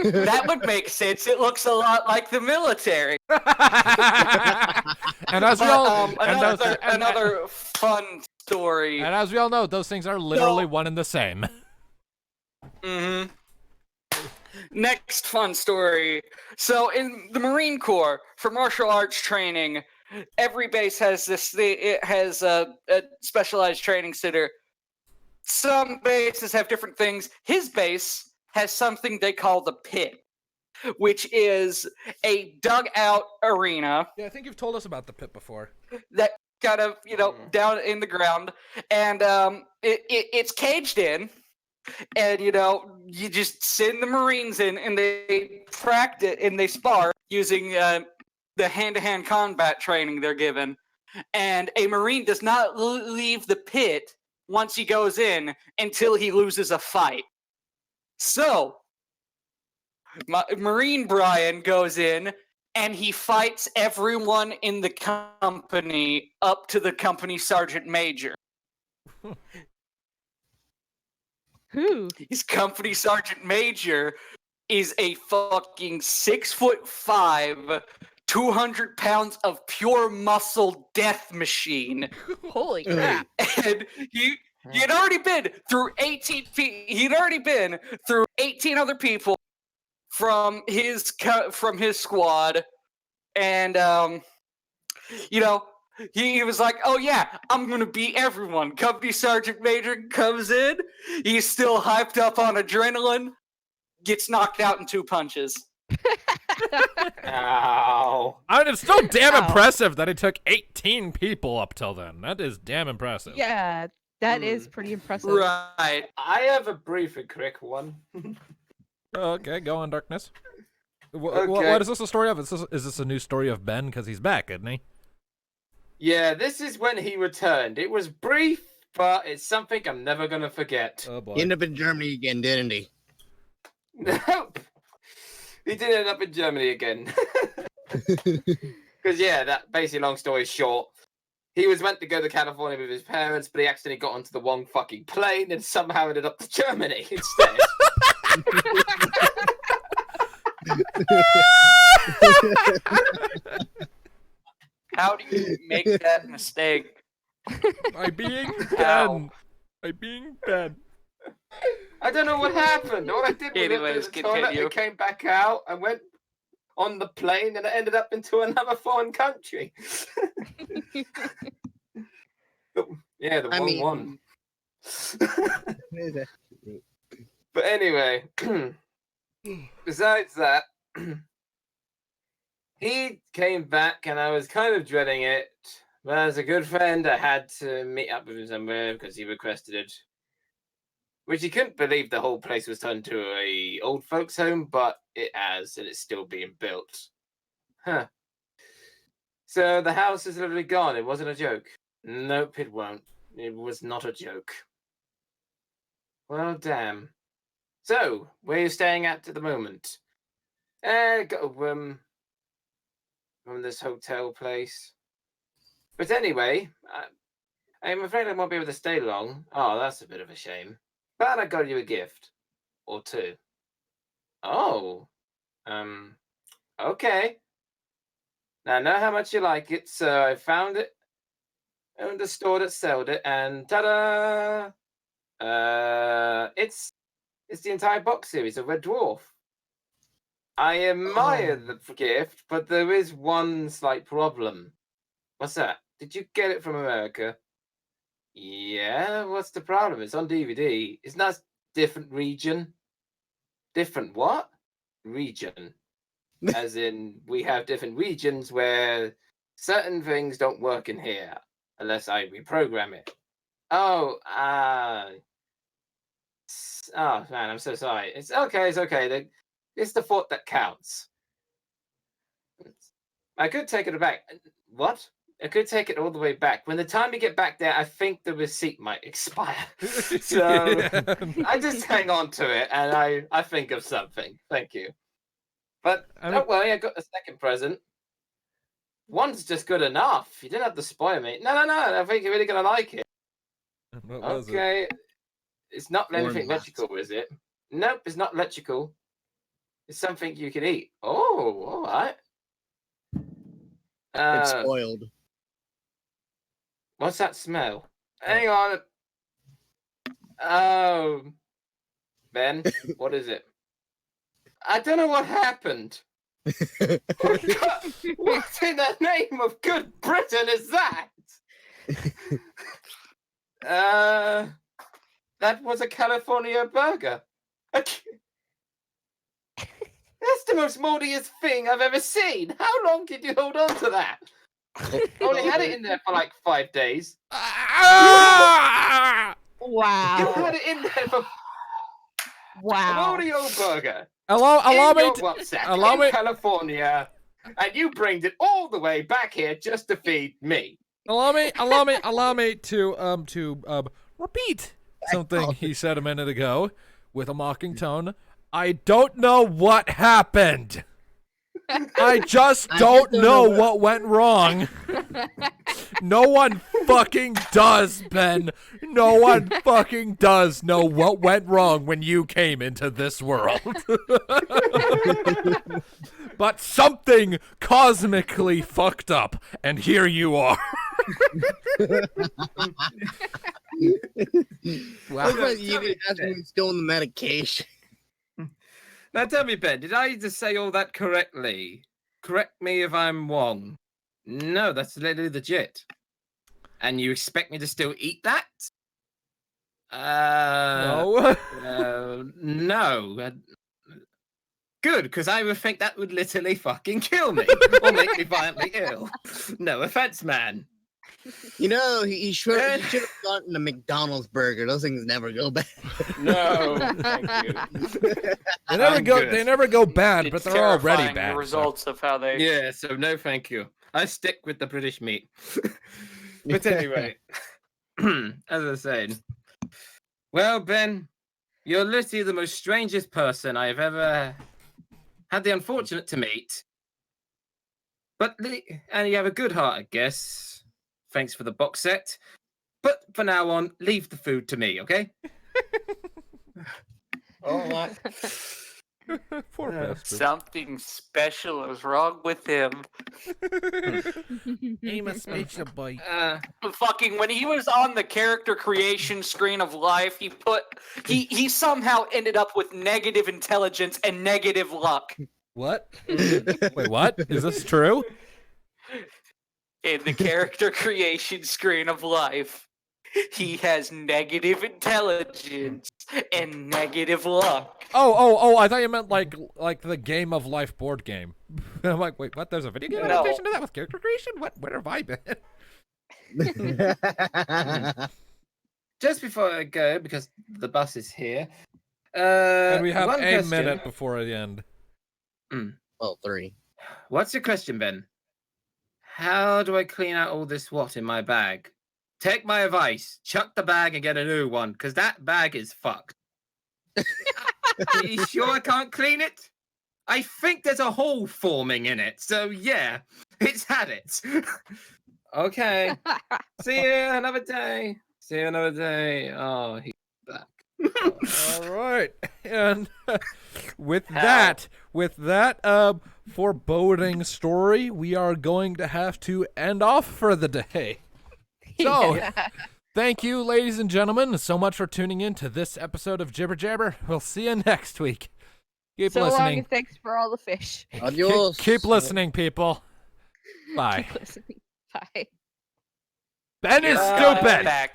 [SPEAKER 3] That would make sense. It looks a lot like the military.
[SPEAKER 1] And as we all
[SPEAKER 3] Another fun story.
[SPEAKER 1] and as we all know, those things are literally one and the same.
[SPEAKER 3] Mm-hmm. Next fun story. So in the Marine Corps, for martial arts training, every base has this. It has a specialized training center. Some bases have different things. His base has something they call the pit, which is a dugout arena
[SPEAKER 1] Yeah, I think you've told us about the pit before.
[SPEAKER 3] that kind of down in the ground, and it's caged in. And you just send the Marines in, and they practice and they spar using the hand-to-hand combat training they're given. And a Marine does not leave the pit once he goes in until he loses a fight. So, Marine Brian goes in and he fights everyone in the company up to the company sergeant major.
[SPEAKER 4] Who?
[SPEAKER 3] His company sergeant major is a fucking 6'5", 200 pounds of pure muscle death machine.
[SPEAKER 4] Holy crap.
[SPEAKER 3] And he had already been through 18 he'd already been through 18 other people from his squad, and he was like, oh yeah, I'm gonna beat everyone. Company sergeant major comes in, he's still hyped up on adrenaline, gets knocked out in 2 punches.
[SPEAKER 2] Ow.
[SPEAKER 1] I mean, it's still damn
[SPEAKER 4] Ow.
[SPEAKER 1] impressive that it took 18 people up till then. That is damn impressive.
[SPEAKER 4] Yeah, that is pretty impressive.
[SPEAKER 3] Right.
[SPEAKER 2] I have a brief and quick one.
[SPEAKER 1] Okay, go on, Darkness.
[SPEAKER 2] Okay.
[SPEAKER 1] What is this a story of? Is this a new story of Ben? Because he's back, isn't he?
[SPEAKER 2] Yeah, this is when he returned. It was brief, but it's something I'm never gonna forget.
[SPEAKER 1] Oh boy.
[SPEAKER 5] He ended up in Germany again, didn't he?
[SPEAKER 2] Nope. He did end up in Germany again. Because that basically, long story short, he was meant to go to California with his parents, but he accidentally got onto the wrong fucking plane and somehow ended up to Germany instead.
[SPEAKER 3] How do you make that mistake?
[SPEAKER 1] By being
[SPEAKER 3] How?
[SPEAKER 1] Ben. By being Ben.
[SPEAKER 2] I don't know what happened. All I did was
[SPEAKER 3] Anyways,
[SPEAKER 2] look at the toilet
[SPEAKER 3] continue.
[SPEAKER 2] and came back out and went on the plane and it ended up into another foreign country. Yeah, the
[SPEAKER 5] I
[SPEAKER 2] wrong
[SPEAKER 5] mean-
[SPEAKER 2] one. But anyway, besides that, he came back and I was kind of dreading it. But as a good friend, I had to meet up with him somewhere because he requested it. Which he couldn't believe the whole place was turned to a old folks home, but it has, and it's still being built. Huh. So the house is literally gone. It wasn't a joke. Nope, it won't. It was not a joke. Well, damn. So, where are you staying at the moment? Got a room from this hotel place. But anyway, I'm afraid I won't be able to stay long. Oh, that's a bit of a shame. But I got you a gift. Or two. Oh. Okay. Now I know how much you like it, so I found it in the store that sold it, and ta-da! It's the entire box series of Red Dwarf. I admire the gift, but there is one slight problem. What's that? Did you get it from America? Yeah, what's the problem? It's on DVD. It's not different region. Different what? Region. As in, we have different regions where certain things don't work in here unless I reprogram it. Oh, oh man, I'm so sorry. It's okay. It's okay. It's the thought that counts. I could take it back. What? I could take it all the way back. When the time you get back there, I think the receipt might expire. So I just hang on to it, and I think of something. Thank you. But don't worry, I got a second present. One's just good enough. You didn't have to spoil me. No. I think you're really gonna like it.
[SPEAKER 1] What was
[SPEAKER 2] it? It's not
[SPEAKER 5] Corn
[SPEAKER 2] anything
[SPEAKER 5] nuts.
[SPEAKER 2] electrical, is it? Nope, it's not electrical. It's something you can eat. Oh, all right.
[SPEAKER 5] It's spoiled.
[SPEAKER 2] What's that smell? Hang on. Oh, Ben, what is it? I don't know what happened. What in the name of good Britain is that? That was a California burger. That's the most moldiest thing I've ever seen. How long did you hold on to that? Only had it in there for like 5 days.
[SPEAKER 4] Wow.
[SPEAKER 2] You had it in there for a
[SPEAKER 4] Wow.
[SPEAKER 2] moldy old burger.
[SPEAKER 1] Allow me
[SPEAKER 2] in
[SPEAKER 1] to,
[SPEAKER 2] your rucksack
[SPEAKER 1] allow
[SPEAKER 2] in
[SPEAKER 1] me-
[SPEAKER 2] California, and you bring it all the way back here just to feed me.
[SPEAKER 1] allow me to repeat something he said a minute ago with a mocking tone. I don't know what happened. I just don't know what went wrong. No one fucking does, Ben. No one fucking does know what went wrong when you came into this world. But something cosmically fucked up, and here you are. Wow.
[SPEAKER 5] Looks like you even hasn't been stolen the medication.
[SPEAKER 2] Now tell me, Ben, did I just say all that correctly? Correct me if I'm wrong. No, that's literally legit. And you expect me to still eat that?
[SPEAKER 1] No.
[SPEAKER 2] No. Good, because I would think that would literally fucking kill me or make me violently ill. No offense, man.
[SPEAKER 5] You know, he should have gotten a McDonald's burger. Those things never go bad.
[SPEAKER 2] No, thank you.
[SPEAKER 1] They never go bad, but
[SPEAKER 3] It's
[SPEAKER 1] they're already
[SPEAKER 3] terrifying,
[SPEAKER 1] bad.
[SPEAKER 3] the results of how they.
[SPEAKER 2] Yeah, so no thank you. I stick with the British meat. But anyway, as I was saying, well, Ben, you're literally the most strangest person I've ever had the unfortunate to meet. But and you have a good heart, I guess. Thanks for the box set. But for now on, leave the food to me, okay? All right.
[SPEAKER 1] Poor bastard.
[SPEAKER 3] Something special is wrong with him.
[SPEAKER 1] I'm a special boy.
[SPEAKER 3] Fucking when he was on the character creation screen of life, he somehow ended up with negative intelligence and negative luck.
[SPEAKER 1] What? Wait, what? Is this true?
[SPEAKER 3] In the character creation screen of life, he has negative intelligence and negative luck.
[SPEAKER 1] Oh! I thought you meant like the Game of Life board game. I'm like, wait, what? There's a video game
[SPEAKER 3] No.
[SPEAKER 1] adaptation to that with character creation? What? Where have I been?
[SPEAKER 2] Just before I go, because the bus is here.
[SPEAKER 1] And we have
[SPEAKER 2] one
[SPEAKER 1] a
[SPEAKER 2] question.
[SPEAKER 1] minute before the end.
[SPEAKER 5] Well, 3.
[SPEAKER 2] What's your question, Ben? How do I clean out all this what in my bag? Take my advice. Chuck the bag and get a new one, because that bag is fucked.
[SPEAKER 6] You sure I can't clean it? I think there's a hole forming in it, so yeah, it's had it. Okay. See you another day. See you another day. Oh, he's back.
[SPEAKER 1] All right, and with that foreboding story, we are going to have to end off for the day. So, thank you, ladies and gentlemen, so much for tuning in to this episode of Jibber Jabber. We'll see you next week. Keep
[SPEAKER 4] so long,
[SPEAKER 1] listening.
[SPEAKER 4] and thanks for all the fish.
[SPEAKER 5] Adios.
[SPEAKER 1] Keep listening, people. Bye.
[SPEAKER 4] Keep listening. Bye.
[SPEAKER 1] Ben is stupid.
[SPEAKER 3] Back.